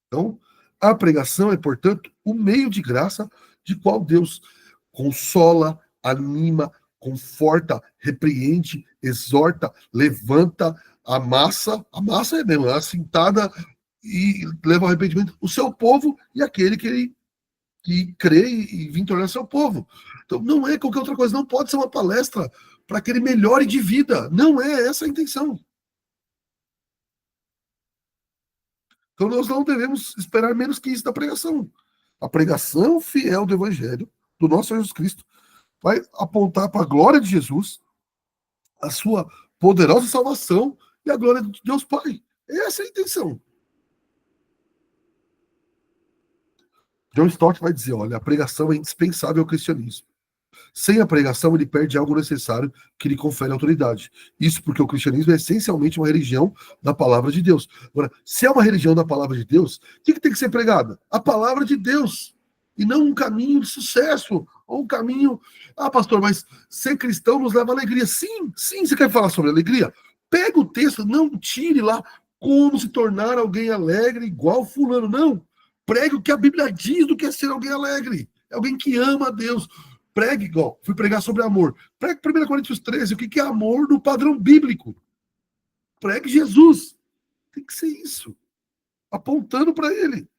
Então, a pregação é, portanto, o meio de graça de qual Deus consola, anima, conforta, repreende, exorta, levanta, amassa é mesmo, é assentada e leva ao arrependimento o seu povo e aquele que crê e vem tornar seu povo. Então, não é qualquer outra coisa, não pode ser uma palestra para que ele melhore de vida. Não é essa a intenção. Então, nós não devemos esperar menos que isso da pregação. A pregação fiel do Evangelho, do nosso Jesus Cristo, vai apontar para a glória de Jesus, a sua poderosa salvação e a glória de Deus Pai. Essa é a intenção. John Stott vai dizer, olha, a pregação é indispensável ao cristianismo. Sem a pregação, ele perde algo necessário que lhe confere autoridade. Isso porque o cristianismo é essencialmente uma religião da palavra de Deus. Agora, se é uma religião da palavra de Deus, o que tem que ser pregada? A palavra de Deus. E não um caminho de sucesso, ou um caminho... Ah, pastor, mas ser cristão nos leva à alegria. Sim, você quer falar sobre alegria? Pega o texto, não tire lá como se tornar alguém alegre igual fulano. Não. Pregue o que a Bíblia diz do que é ser alguém alegre. É alguém que ama a Deus. Pregue, igual, fui pregar sobre amor. Pregue 1 Coríntios 13, o que é amor no padrão bíblico. Pregue Jesus. Tem que ser isso. Apontando para ele.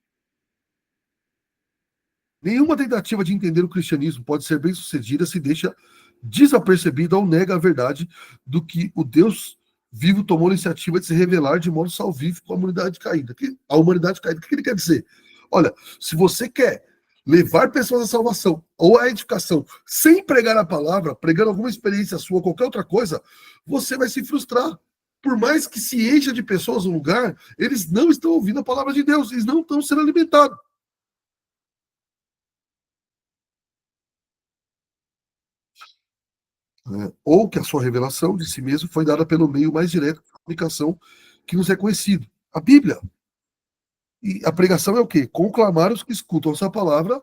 Nenhuma tentativa de entender o cristianismo pode ser bem sucedida se deixa desapercebida ou nega a verdade do que o Deus vivo tomou a iniciativa de se revelar de modo salvífico à humanidade caída. A humanidade caída, o que ele quer dizer? Olha, se você quer levar pessoas à salvação ou à edificação sem pregar a palavra, pregando alguma experiência sua, qualquer outra coisa, você vai se frustrar. Por mais que se encha de pessoas no lugar, eles não estão ouvindo a palavra de Deus, eles não estão sendo alimentados. Ou que a sua revelação de si mesmo foi dada pelo meio mais direto de comunicação que nos é conhecido, a Bíblia. E a pregação é o quê? Conclamar os que escutam essa palavra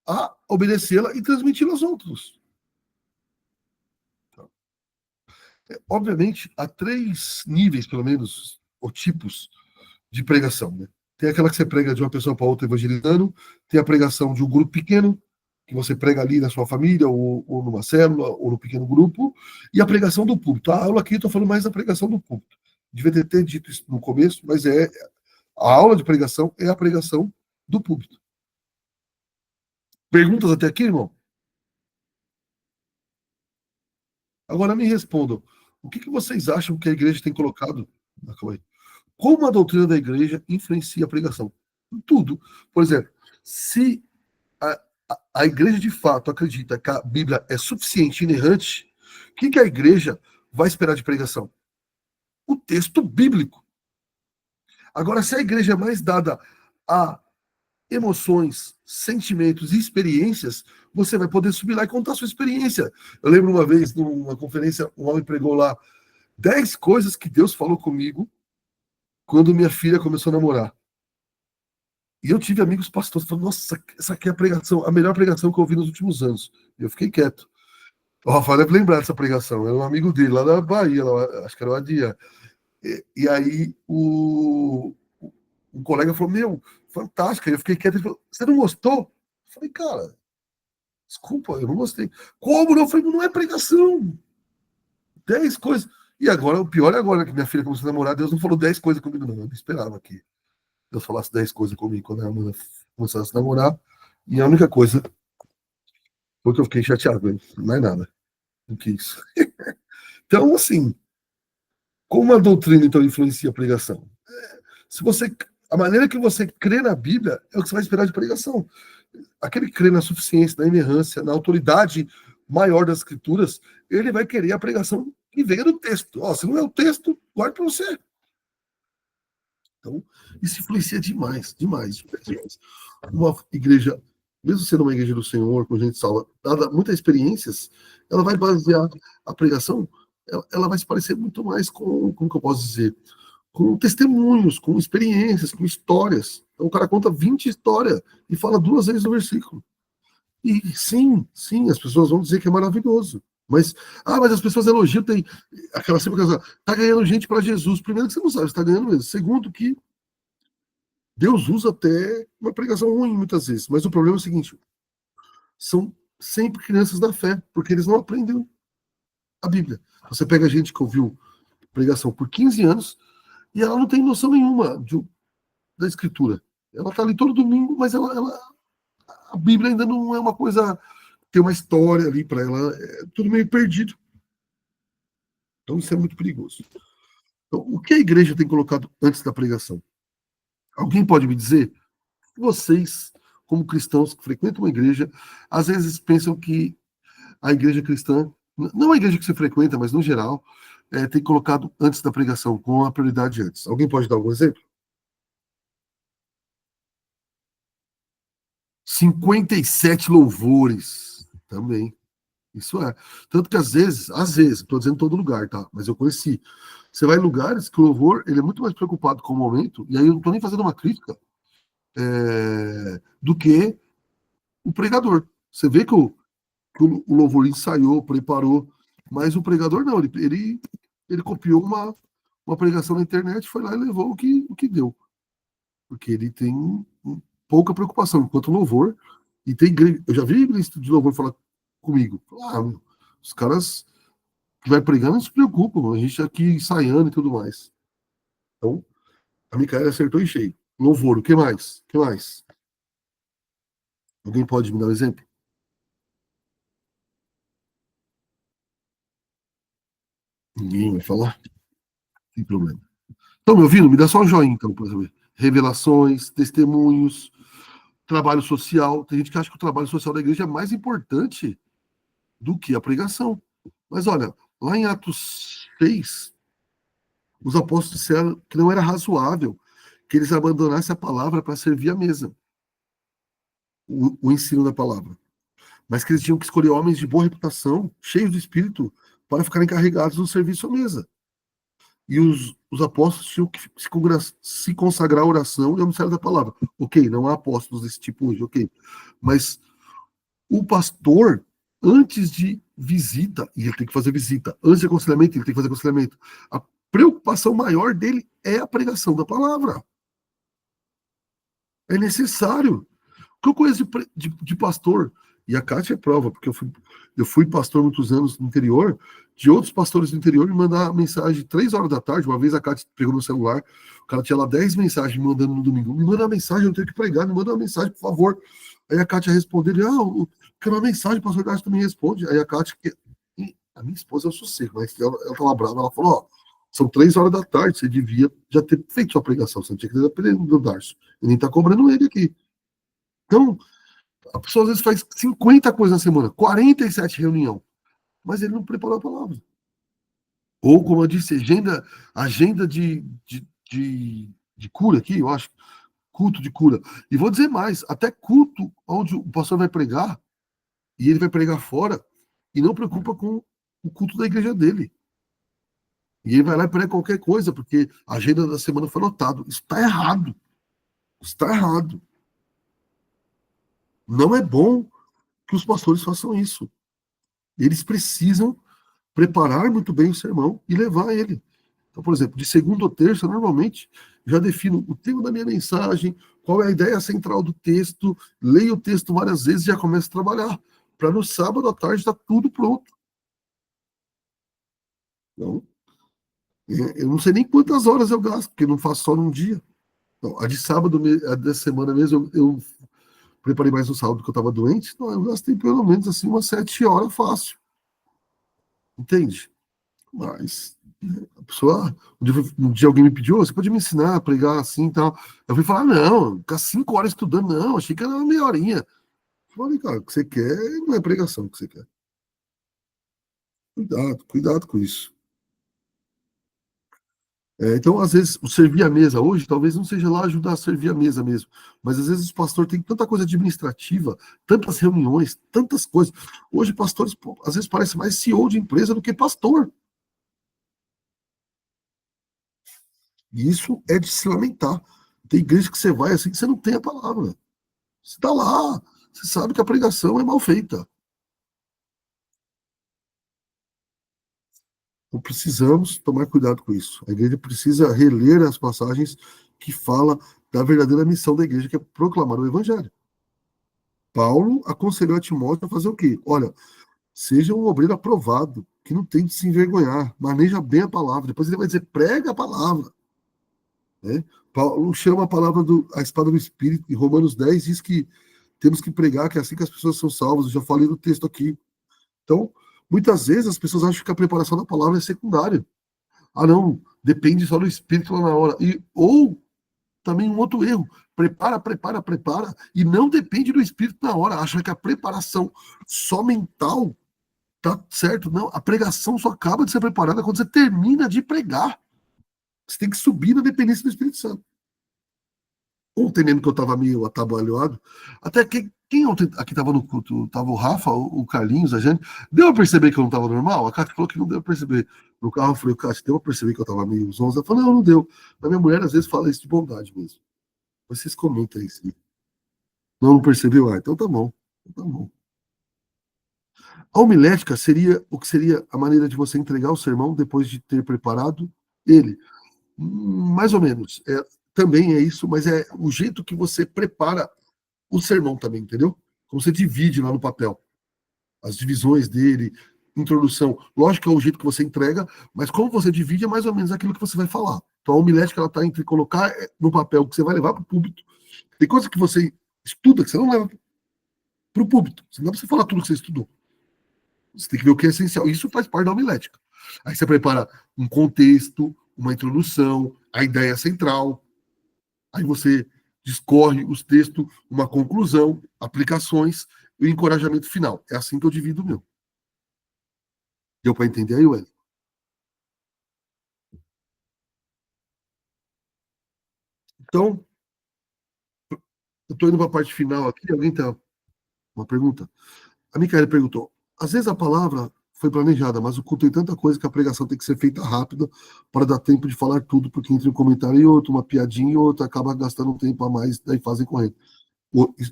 a obedecê-la e transmiti-la aos outros. Obviamente, há 3 níveis, pelo menos, ou tipos de pregação. Né? Tem aquela que você prega de uma pessoa para outra evangelizando, tem a pregação de um grupo pequeno, que você prega ali na sua família, ou numa célula, ou no pequeno grupo, e a pregação do púlpito. A aula aqui, eu estou falando mais da pregação do púlpito. Devia ter dito isso no começo, mas a aula de pregação é a pregação do púlpito. Perguntas até aqui, irmão? Agora me respondam. O que vocês acham que a igreja tem colocado? Como a doutrina da igreja influencia a pregação? Tudo. Por exemplo, se a igreja de fato acredita que a Bíblia é suficiente e inerrante, o que a igreja vai esperar de pregação? O texto bíblico. Agora, se a igreja é mais dada a emoções, sentimentos e experiências, você vai poder subir lá e contar a sua experiência. Eu lembro uma vez, numa conferência, um homem pregou lá 10 coisas que Deus falou comigo quando minha filha começou a namorar. E eu tive amigos pastores falando, nossa, essa aqui é a pregação, a melhor pregação que eu ouvi nos últimos anos. E eu fiquei quieto. O Rafael deve lembrar dessa pregação. Era um amigo dele, lá da Bahia, lá, acho que era o Adia. E aí um colega falou, meu, fantástica. Eu fiquei quieto. Ele falou, você não gostou? Eu falei, cara, desculpa, eu não gostei. Como não? Eu falei, não é pregação. 10 coisas. E agora, o pior é agora que minha filha começou a namorar, Deus não falou 10 coisas comigo, não. Eu não esperava que Deus falasse 10 coisas comigo quando a Amanda começasse a namorar. E a única coisa foi que eu fiquei chateado, né? Não é nada do que isso. Então, assim, como a doutrina então influencia a pregação? Se você, a maneira que você crê na Bíblia é o que você vai esperar de pregação. Aquele que crê na suficiência, na inerrância, na autoridade maior das Escrituras, ele vai querer a pregação que venha do texto. Ó, se não é o texto, guarde para você. Então, isso influencia demais, demais, demais. Uma igreja, mesmo sendo uma igreja do Senhor, com gente salva, dada muitas experiências, ela vai basear a pregação, ela vai se parecer muito mais com, como que eu posso dizer, com testemunhos, com experiências, com histórias. Então o cara conta 20 histórias e fala 2 vezes no versículo. E sim, sim, as pessoas vão dizer que é maravilhoso. Mas as pessoas elogiam, tem aquela sempre que tá ganhando gente para Jesus. Primeiro que você não sabe se tá ganhando mesmo. Segundo que Deus usa até uma pregação ruim muitas vezes. Mas o problema é o seguinte, são sempre crianças da fé, porque eles não aprendem a Bíblia. Você pega gente que ouviu pregação por 15 anos e ela não tem noção nenhuma da Escritura. Ela está ali todo domingo, mas a Bíblia ainda não é uma coisa, tem uma história ali para ela, é tudo meio perdido. Então isso é muito perigoso. Então, o que a igreja tem colocado antes da pregação? Alguém pode me dizer? Vocês, como cristãos que frequentam uma igreja, às vezes pensam que a igreja cristã, não a igreja que você frequenta, mas no geral, tem colocado antes da pregação, com a prioridade antes. Alguém pode dar algum exemplo? 57 louvores também. Isso é. Tanto que às vezes, estou dizendo em todo lugar, tá? Mas eu conheci. Você vai em lugares que o louvor, ele é muito mais preocupado com o momento, e aí eu não estou nem fazendo uma crítica, do que o pregador. Você vê que o louvor ensaiou, preparou, mas o pregador não, ele copiou uma pregação na internet, foi lá e levou o que deu. Porque ele tem pouca preocupação, enquanto o louvor, e tem eu já vi igreja de louvor falar comigo, os caras que vai pregando não se preocupam, a gente aqui ensaiando e tudo mais. Então, a Micaela acertou em cheio. Louvor, o que mais? O que mais? Alguém pode me dar um exemplo? Ninguém vai falar? Não tem problema. Estão me ouvindo? Me dá só um joinha, então, por exemplo. Revelações, testemunhos, trabalho social. Tem gente que acha que o trabalho social da igreja é mais importante do que a pregação. Mas olha, lá em Atos 6, os apóstolos disseram que não era razoável que eles abandonassem a palavra para servir a mesa, o ensino da palavra. Mas que eles tinham que escolher homens de boa reputação, cheios de espírito, para ficarem encarregados do serviço à mesa. E os apóstolos tinham que se consagrar à oração e ao ministério da palavra. Ok, não há apóstolos desse tipo hoje, ok. Mas o pastor, antes de visita, e ele tem que fazer visita, antes de aconselhamento, ele tem que fazer aconselhamento, a preocupação maior dele é a pregação da palavra. É necessário. O que eu conheço de pastor, e a Kátia é prova, porque eu fui pastor muitos anos no interior, de outros pastores do interior me mandar mensagem 3 horas da tarde, uma vez a Kátia pegou no celular, o cara tinha lá 10 mensagens me mandando no domingo, me manda uma mensagem, eu tenho que pregar, me manda uma mensagem, por favor. Aí a Kátia respondeu, quero uma mensagem, o pastor Dácio também responde. Aí a Kátia, a minha esposa é o sossego, mas ela tava brava, ela falou, são 3 horas da tarde, você devia já ter feito sua pregação, você não tinha que ter aprendido do Darcio, e nem tá cobrando ele aqui. Então, a pessoa às vezes faz 50 coisas na semana, 47 reunião, mas ele não preparou a palavra. Ou, como eu disse, agenda de cura aqui, eu acho, culto de cura. E vou dizer mais, até culto onde o pastor vai pregar, e ele vai pregar fora, e não preocupa com o culto da igreja dele. E ele vai lá e prega qualquer coisa, porque a agenda da semana foi lotada. Isso está errado. Isso está errado. Não é bom que os pastores façam isso. Eles precisam preparar muito bem o sermão e levar ele. Então, por exemplo, de segunda ou terça, normalmente, já defino o tema da minha mensagem, qual é a ideia central do texto, leio o texto várias vezes e já começo a trabalhar. Para no sábado à tarde estar tudo pronto. Então, eu não sei nem quantas horas eu gasto, porque eu não faço só num dia. Então, a de sábado, a dessa semana mesmo, eu preparei mais no sábado que eu estava doente, então eu gastei pelo menos assim umas 7 horas fácil. Entende? Mas a pessoa, um dia alguém me pediu, você pode me ensinar a pregar assim e tal. Eu fui falar, não, ficar 5 horas estudando, não, achei que era uma meia horinha. Eu falei, cara, o que você quer não é pregação que você quer. Cuidado, cuidado com isso. Então, às vezes, o servir a mesa hoje, talvez não seja lá ajudar a servir a mesa mesmo, mas às vezes o pastor tem tanta coisa administrativa, tantas reuniões, tantas coisas. Hoje, pastores, pô, às vezes, parece mais CEO de empresa do que pastor. E isso é de se lamentar. Tem igreja que você vai assim que você não tem a palavra. Você está lá, você sabe que a pregação é mal feita. Então precisamos tomar cuidado com isso. A igreja precisa reler as passagens que fala da verdadeira missão da igreja, que é proclamar o evangelho. Paulo aconselhou a Timóteo a fazer o quê? Olha, seja um obreiro aprovado, que não tem de se envergonhar, maneja bem a palavra. Depois ele vai dizer, prega a palavra. Né? Paulo chama a palavra a espada do Espírito. Em Romanos 10 diz que temos que pregar, que é assim que as pessoas são salvas. Eu já falei no texto aqui. Então, muitas vezes as pessoas acham que a preparação da palavra é secundária. Ah, não, depende só do Espírito lá na hora. Ou também um outro erro. Prepara, prepara, prepara, e não depende do Espírito na hora. Acha que a preparação só mental tá certo. Não, a pregação só acaba de ser preparada quando você termina de pregar. Você tem que subir na dependência do Espírito Santo. Ontem mesmo que eu estava meio atabalhoado, até quem ontem aqui estava no culto, estava o Rafa, o Carlinhos, a gente, deu a perceber que eu não estava normal? A Cátia falou que não deu a perceber. No carro eu falei, Cátia, deu a perceber que eu estava meio zonza? Ela falou, não deu. Mas minha mulher às vezes fala isso de bondade mesmo. Vocês comentam aí, sim. Não percebeu? Ah, então tá bom. Então tá bom. A homilética seria o que seria a maneira de você entregar o sermão depois de ter preparado ele. Mais ou menos. Também é isso, mas é o jeito que você prepara o sermão também, entendeu? Como você divide lá no papel. As divisões dele, introdução. Lógico que é o jeito que você entrega, mas como você divide é mais ou menos aquilo que você vai falar. Então a homilética ela está entre colocar no papel que você vai levar para o púlpito. Tem coisa que você estuda que você não leva para o púlpito. Você não dá para você falar tudo que você estudou. Você tem que ver o que é essencial. Isso faz parte da homilética. Aí você prepara um contexto, uma introdução, a ideia central. Aí você discorre os textos, uma conclusão, aplicações e o encorajamento final. É assim que eu divido o meu. Deu para entender aí, Wes? Então, eu estou indo para a parte final aqui. Alguém tem uma pergunta? A Micaela perguntou: às vezes a palavra foi planejada, mas o culto tem tanta coisa que a pregação tem que ser feita rápida para dar tempo de falar tudo, porque entre um comentário e outro, uma piadinha e outra, acaba gastando um tempo a mais, daí fazem correndo.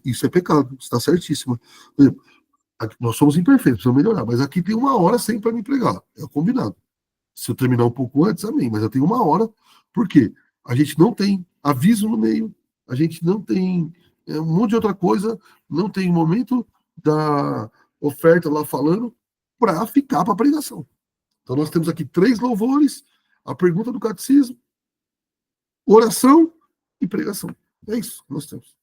Isso é pecado, está certíssimo. Por exemplo, nós somos imperfeitos, precisamos melhorar, mas aqui tem 1 hora sempre para me pregar, é o combinado. Se eu terminar um pouco antes, amém, mas eu tenho 1 hora, por quê? A gente não tem aviso no meio, a gente não tem um monte de outra coisa, não tem momento da oferta lá falando para ficar para a pregação. Então nós temos aqui 3 louvores, a pergunta do catecismo, oração e pregação. É isso que nós temos.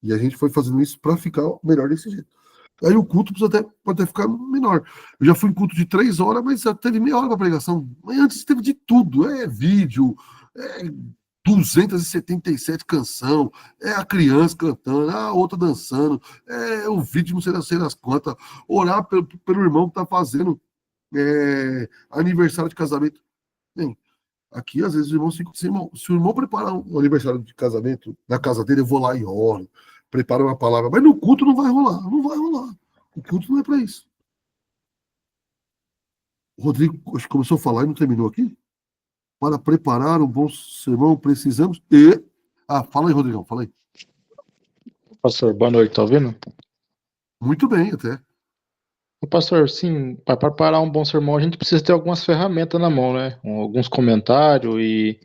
E a gente foi fazendo isso para ficar melhor desse jeito. Aí o culto pode até ficar menor. Eu já fui em culto de 3 horas, mas já teve meia hora para pregação. Mas antes teve de tudo. É vídeo, é 277 canção, é a criança cantando, a outra dançando, é o vídeo não sei das quantas, orar pelo irmão que está fazendo aniversário de casamento. Bem, aqui às vezes os irmãos ficam assim, irmão, se o irmão preparar um aniversário de casamento na casa dele, eu vou lá e oro, preparo uma palavra, mas no culto não vai rolar, não vai rolar. O culto não é para isso. O Rodrigo acho que começou a falar e não terminou aqui. Para preparar um bom sermão, precisamos fala aí, Rodrigão, fala aí. Pastor, boa noite, tá ouvindo? Muito bem, até. Pastor, sim, para preparar um bom sermão, a gente precisa ter algumas ferramentas na mão, né? Alguns comentários e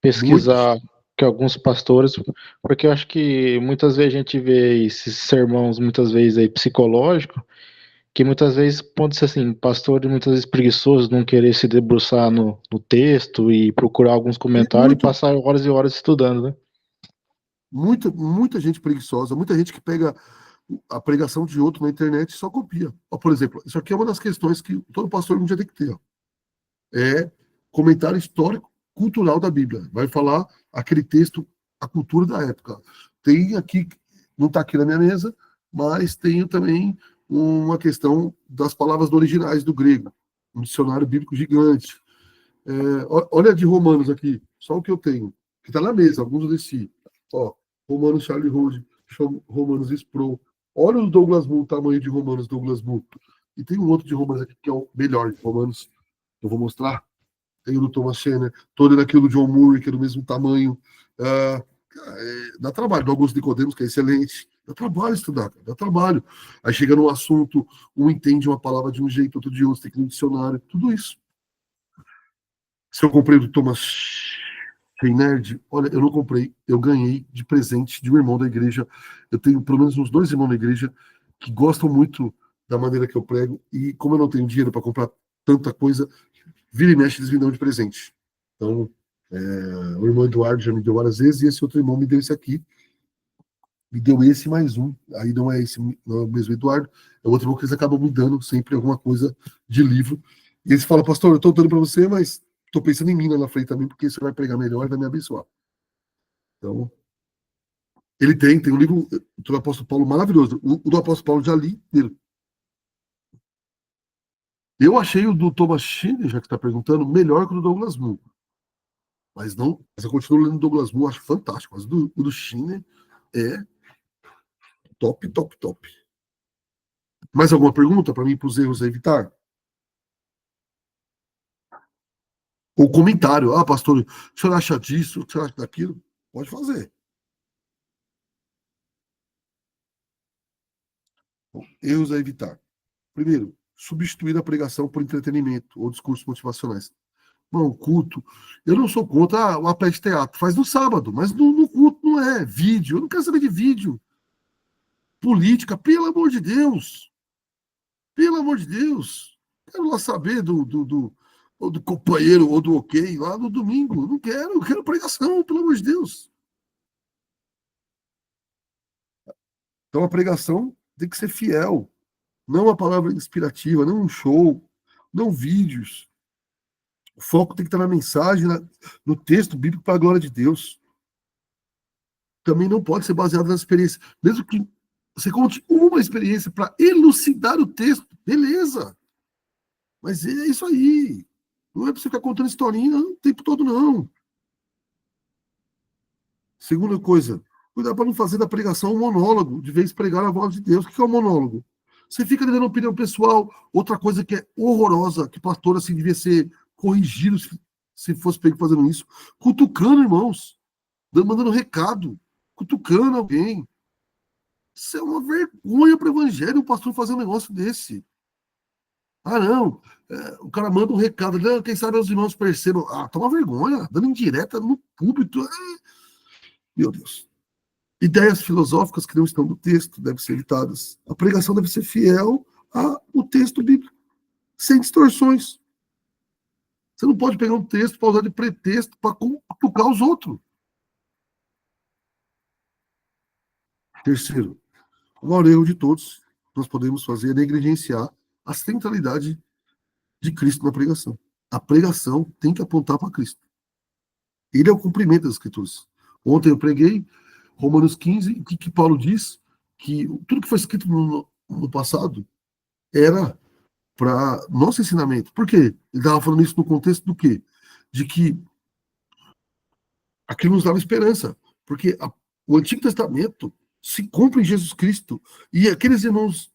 pesquisar que alguns pastores, porque eu acho que muitas vezes a gente vê esses sermãos, muitas vezes aí psicológicos, que muitas vezes pode ser assim, pastor muitas vezes preguiçoso, não querer se debruçar no texto e procurar alguns comentários e passar horas e horas estudando, né? Muita gente preguiçosa, muita gente que pega a pregação de outro na internet e só copia. Ó, por exemplo, isso aqui é uma das questões que todo pastor um dia tem que ter. Ó. É comentário histórico cultural da Bíblia. Vai falar aquele texto, a cultura da época. Tem aqui, não está aqui na minha mesa, mas tenho também uma questão das palavras originais do grego. Um dicionário bíblico gigante. Olha de Romanos aqui, só o que eu tenho, que está na mesa, alguns eu desci. Ó, Romanos Charlie Rose, Romanos Sproul. Olha o Douglas Moo, o tamanho de Romanos Douglas Moo. E tem um outro de Romanos aqui que é o melhor de Romanos, que eu vou mostrar. Tem o do Thomas Scheiner, todo daquilo do John Murray, que é do mesmo tamanho. Dá trabalho, do Augusto Nicodemos, que é excelente. Dá trabalho estudar, dá trabalho. Aí chega num assunto, um entende uma palavra de um jeito, outro de outro, tem que ir no dicionário, tudo isso. Se eu comprei do Thomas Scheiner, olha, eu não comprei, eu ganhei de presente de um irmão da igreja. Eu tenho pelo menos uns 2 irmãos da igreja que gostam muito da maneira que eu prego, e como eu não tenho dinheiro para comprar tanta coisa, vira e mexe, eles me dão de presente. Então, o irmão Eduardo já me deu várias vezes, e esse outro irmão me deu esse aqui. Me deu esse mais um. Aí não é esse, não é o mesmo Eduardo. É outro irmão que eles acabam me dando sempre alguma coisa de livro. E eles falam, pastor, eu estou dando para você, mas estou pensando em mim lá na frente também, porque você vai pregar melhor e vai me abençoar. Então, ele tem um livro do apóstolo Paulo maravilhoso. O do apóstolo Paulo já li dele. Eu achei o do Thomas Scheiner, já que está perguntando, melhor que o do Douglas Moo. Mas eu continuo lendo o Douglas Moo, acho fantástico. Mas o do Scheiner é top, top, top. Mais alguma pergunta para mim, para os erros a evitar? Ou comentário. Ah, pastor, o senhor acha disso, o senhor acha daquilo? Pode fazer. Bom, erros a evitar. Primeiro, substituir a pregação por entretenimento ou discursos motivacionais. Bom, culto. Eu não sou contra a peça de teatro. Faz no sábado, mas no culto não é. Vídeo. Eu não quero saber de vídeo. Política, pelo amor de Deus. Pelo amor de Deus. Quero lá saber ou do companheiro ou do ok lá no domingo. Não quero. Eu quero pregação, pelo amor de Deus. Então a pregação tem que ser fiel. Não uma palavra inspirativa, não um show, não vídeos. O foco tem que estar na mensagem, no texto bíblico para a glória de Deus. Também não pode ser baseado na experiência. Mesmo que você conte uma experiência para elucidar o texto, beleza. Mas é isso aí. Não é para você ficar contando historinha o tempo todo, não. Segunda coisa, cuidar para não fazer da pregação um monólogo, de vez pregar a voz de Deus. O que é um monólogo? Você fica dando opinião pessoal. Outra coisa que é horrorosa, que pastor assim devia ser corrigido se fosse pego fazendo isso, cutucando, irmãos, mandando recado, cutucando alguém. Isso é uma vergonha para o evangelho, um pastor fazer um negócio desse. Ah, não, o cara manda um recado, quem sabe os irmãos percebam. Ah, toma vergonha, dando indireta no púlpito. Meu Deus. Ideias filosóficas que não estão no texto devem ser evitadas. A pregação deve ser fiel ao texto bíblico, sem distorções. Você não pode pegar um texto para usar de pretexto para cutucar os outros. Terceiro, o maior erro de todos nós podemos fazer é negligenciar a centralidade de Cristo na pregação. A pregação tem que apontar para Cristo. Ele é o cumprimento das Escrituras. Ontem eu preguei Romanos 15, o que Paulo diz? Que tudo que foi escrito no passado era para nosso ensinamento. Por quê? Ele estava falando isso no contexto do quê? De que aquilo nos dava esperança. Porque o Antigo Testamento se cumpre em Jesus Cristo. E aqueles irmãos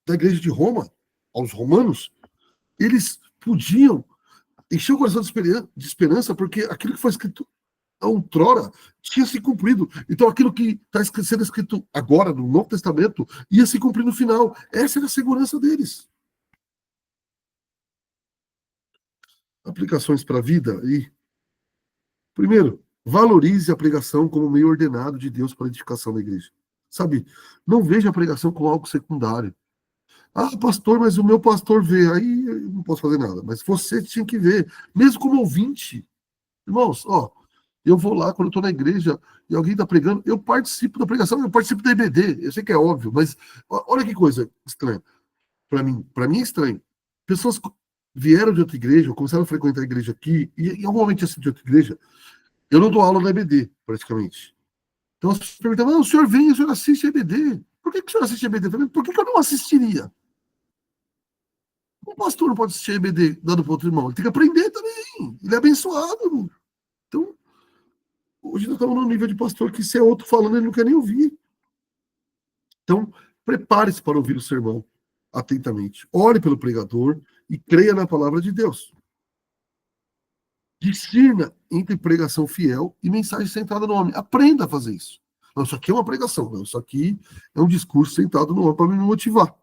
da igreja de Roma, aos romanos, eles podiam encher o coração de esperança, porque aquilo que foi escrito outrora tinha se cumprido. Então aquilo que está sendo escrito agora no Novo Testamento ia se cumprir no final. Essa era a segurança deles. Aplicações para a vida. Primeiro, valorize a pregação como meio ordenado de Deus para a edificação da igreja. Sabe, não veja a pregação como algo secundário. Ah, pastor, mas o meu pastor vê. Aí eu não posso fazer nada. Mas você tinha que ver, mesmo como ouvinte. Irmãos, ó, eu vou lá quando eu estou na igreja e alguém está pregando, eu participo da pregação, eu participo da EBD. Eu sei que é óbvio, mas olha que coisa estranha. Para mim é estranho. Pessoas vieram de outra igreja, ou começaram a frequentar a igreja aqui, e em algum momento assim, de outra igreja, eu não dou aula na EBD, praticamente. Então as pessoas perguntam, o senhor vem, o senhor assiste a EBD. Por que o senhor assiste a EBD? Eu falei, por que eu não assistiria? Um pastor não pode assistir a EBD dando para outro irmão. Ele tem que aprender também. Ele é abençoado. Então, hoje nós estamos num nível de pastor que se é outro falando, ele não quer nem ouvir. Então, prepare-se para ouvir o sermão atentamente. Ore pelo pregador e creia na palavra de Deus. Discirna entre pregação fiel e mensagem centrada no homem. Aprenda a fazer isso. Não, isso aqui é uma pregação. Não, isso aqui é um discurso centrado no homem para me motivar.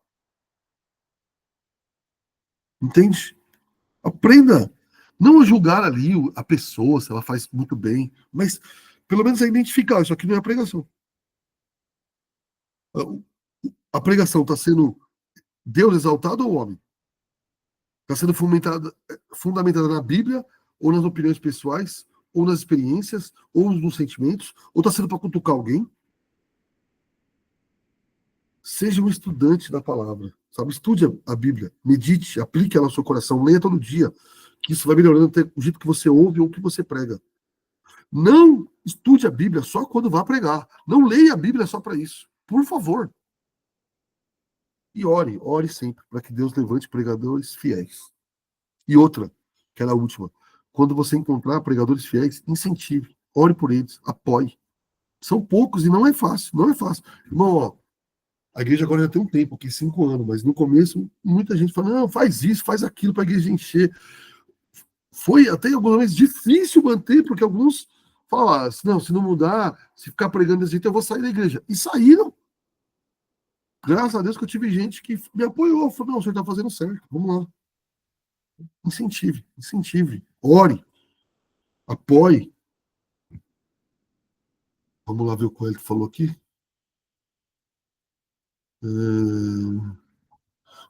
Entende? Aprenda. Não a julgar ali a pessoa, se ela faz muito bem, mas pelo menos a identificar. Isso aqui não é a pregação. A pregação está sendo Deus exaltado ou o homem? Está sendo fundamentada na Bíblia, ou nas opiniões pessoais, ou nas experiências, ou nos sentimentos, ou está sendo para cutucar alguém? Seja um estudante da palavra, sabe? Estude a Bíblia, medite, aplique ela ao seu coração, leia todo dia, que isso vai melhorando o jeito que você ouve ou que você prega. Não estude a Bíblia só quando vá pregar. Não leia a Bíblia só para isso. Por favor. E ore sempre, para que Deus levante pregadores fiéis. E outra, que era a última. Quando você encontrar pregadores fiéis, incentive. Ore por eles, apoie. São poucos e não é fácil, não é fácil. Irmão, ó, a igreja agora já tem um tempo, aqui 5 anos, mas no começo muita gente fala, não, faz isso, faz aquilo para a igreja encher. Foi até algumas vezes difícil manter, porque alguns falaram, não, se não mudar, se ficar pregando desse jeito, eu vou sair da igreja. E saíram. Graças a Deus que eu tive gente que me apoiou, falou, não, o senhor está fazendo certo, vamos lá. Incentive, ore, apoie. Vamos lá ver o que ele falou aqui.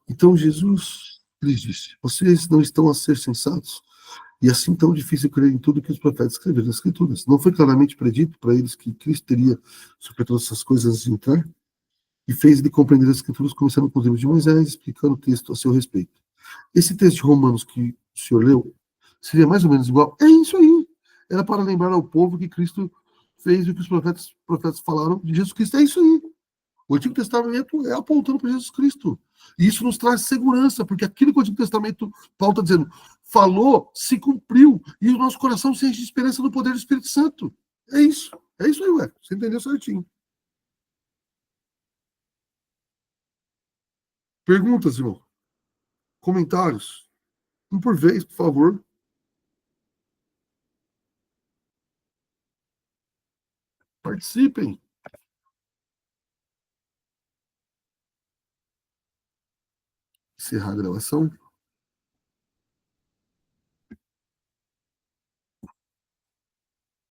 Então Jesus lhes disse, vocês não estão a ser sensatos? E assim tão difícil crer em tudo que os profetas escreveram nas Escrituras. Não foi claramente predito para eles que Cristo teria sobre todas essas coisas antes de entrar? E fez ele compreender as Escrituras, começando com os livros de Moisés, explicando o texto a seu respeito. Esse texto de Romanos que o senhor leu seria mais ou menos igual? É isso aí. Era para lembrar ao povo que Cristo fez o que os profetas falaram de Jesus Cristo. É isso aí. O Antigo Testamento é apontando para Jesus Cristo. E isso nos traz segurança, porque aquilo que o Antigo Testamento, Paulo está dizendo, falou, se cumpriu, e o nosso coração se enche de esperança no poder do Espírito Santo. É isso. É isso aí, ué. Você entendeu certinho. Perguntas, irmão? Comentários? Um por vez, por favor. Participem. Encerrar a gravação.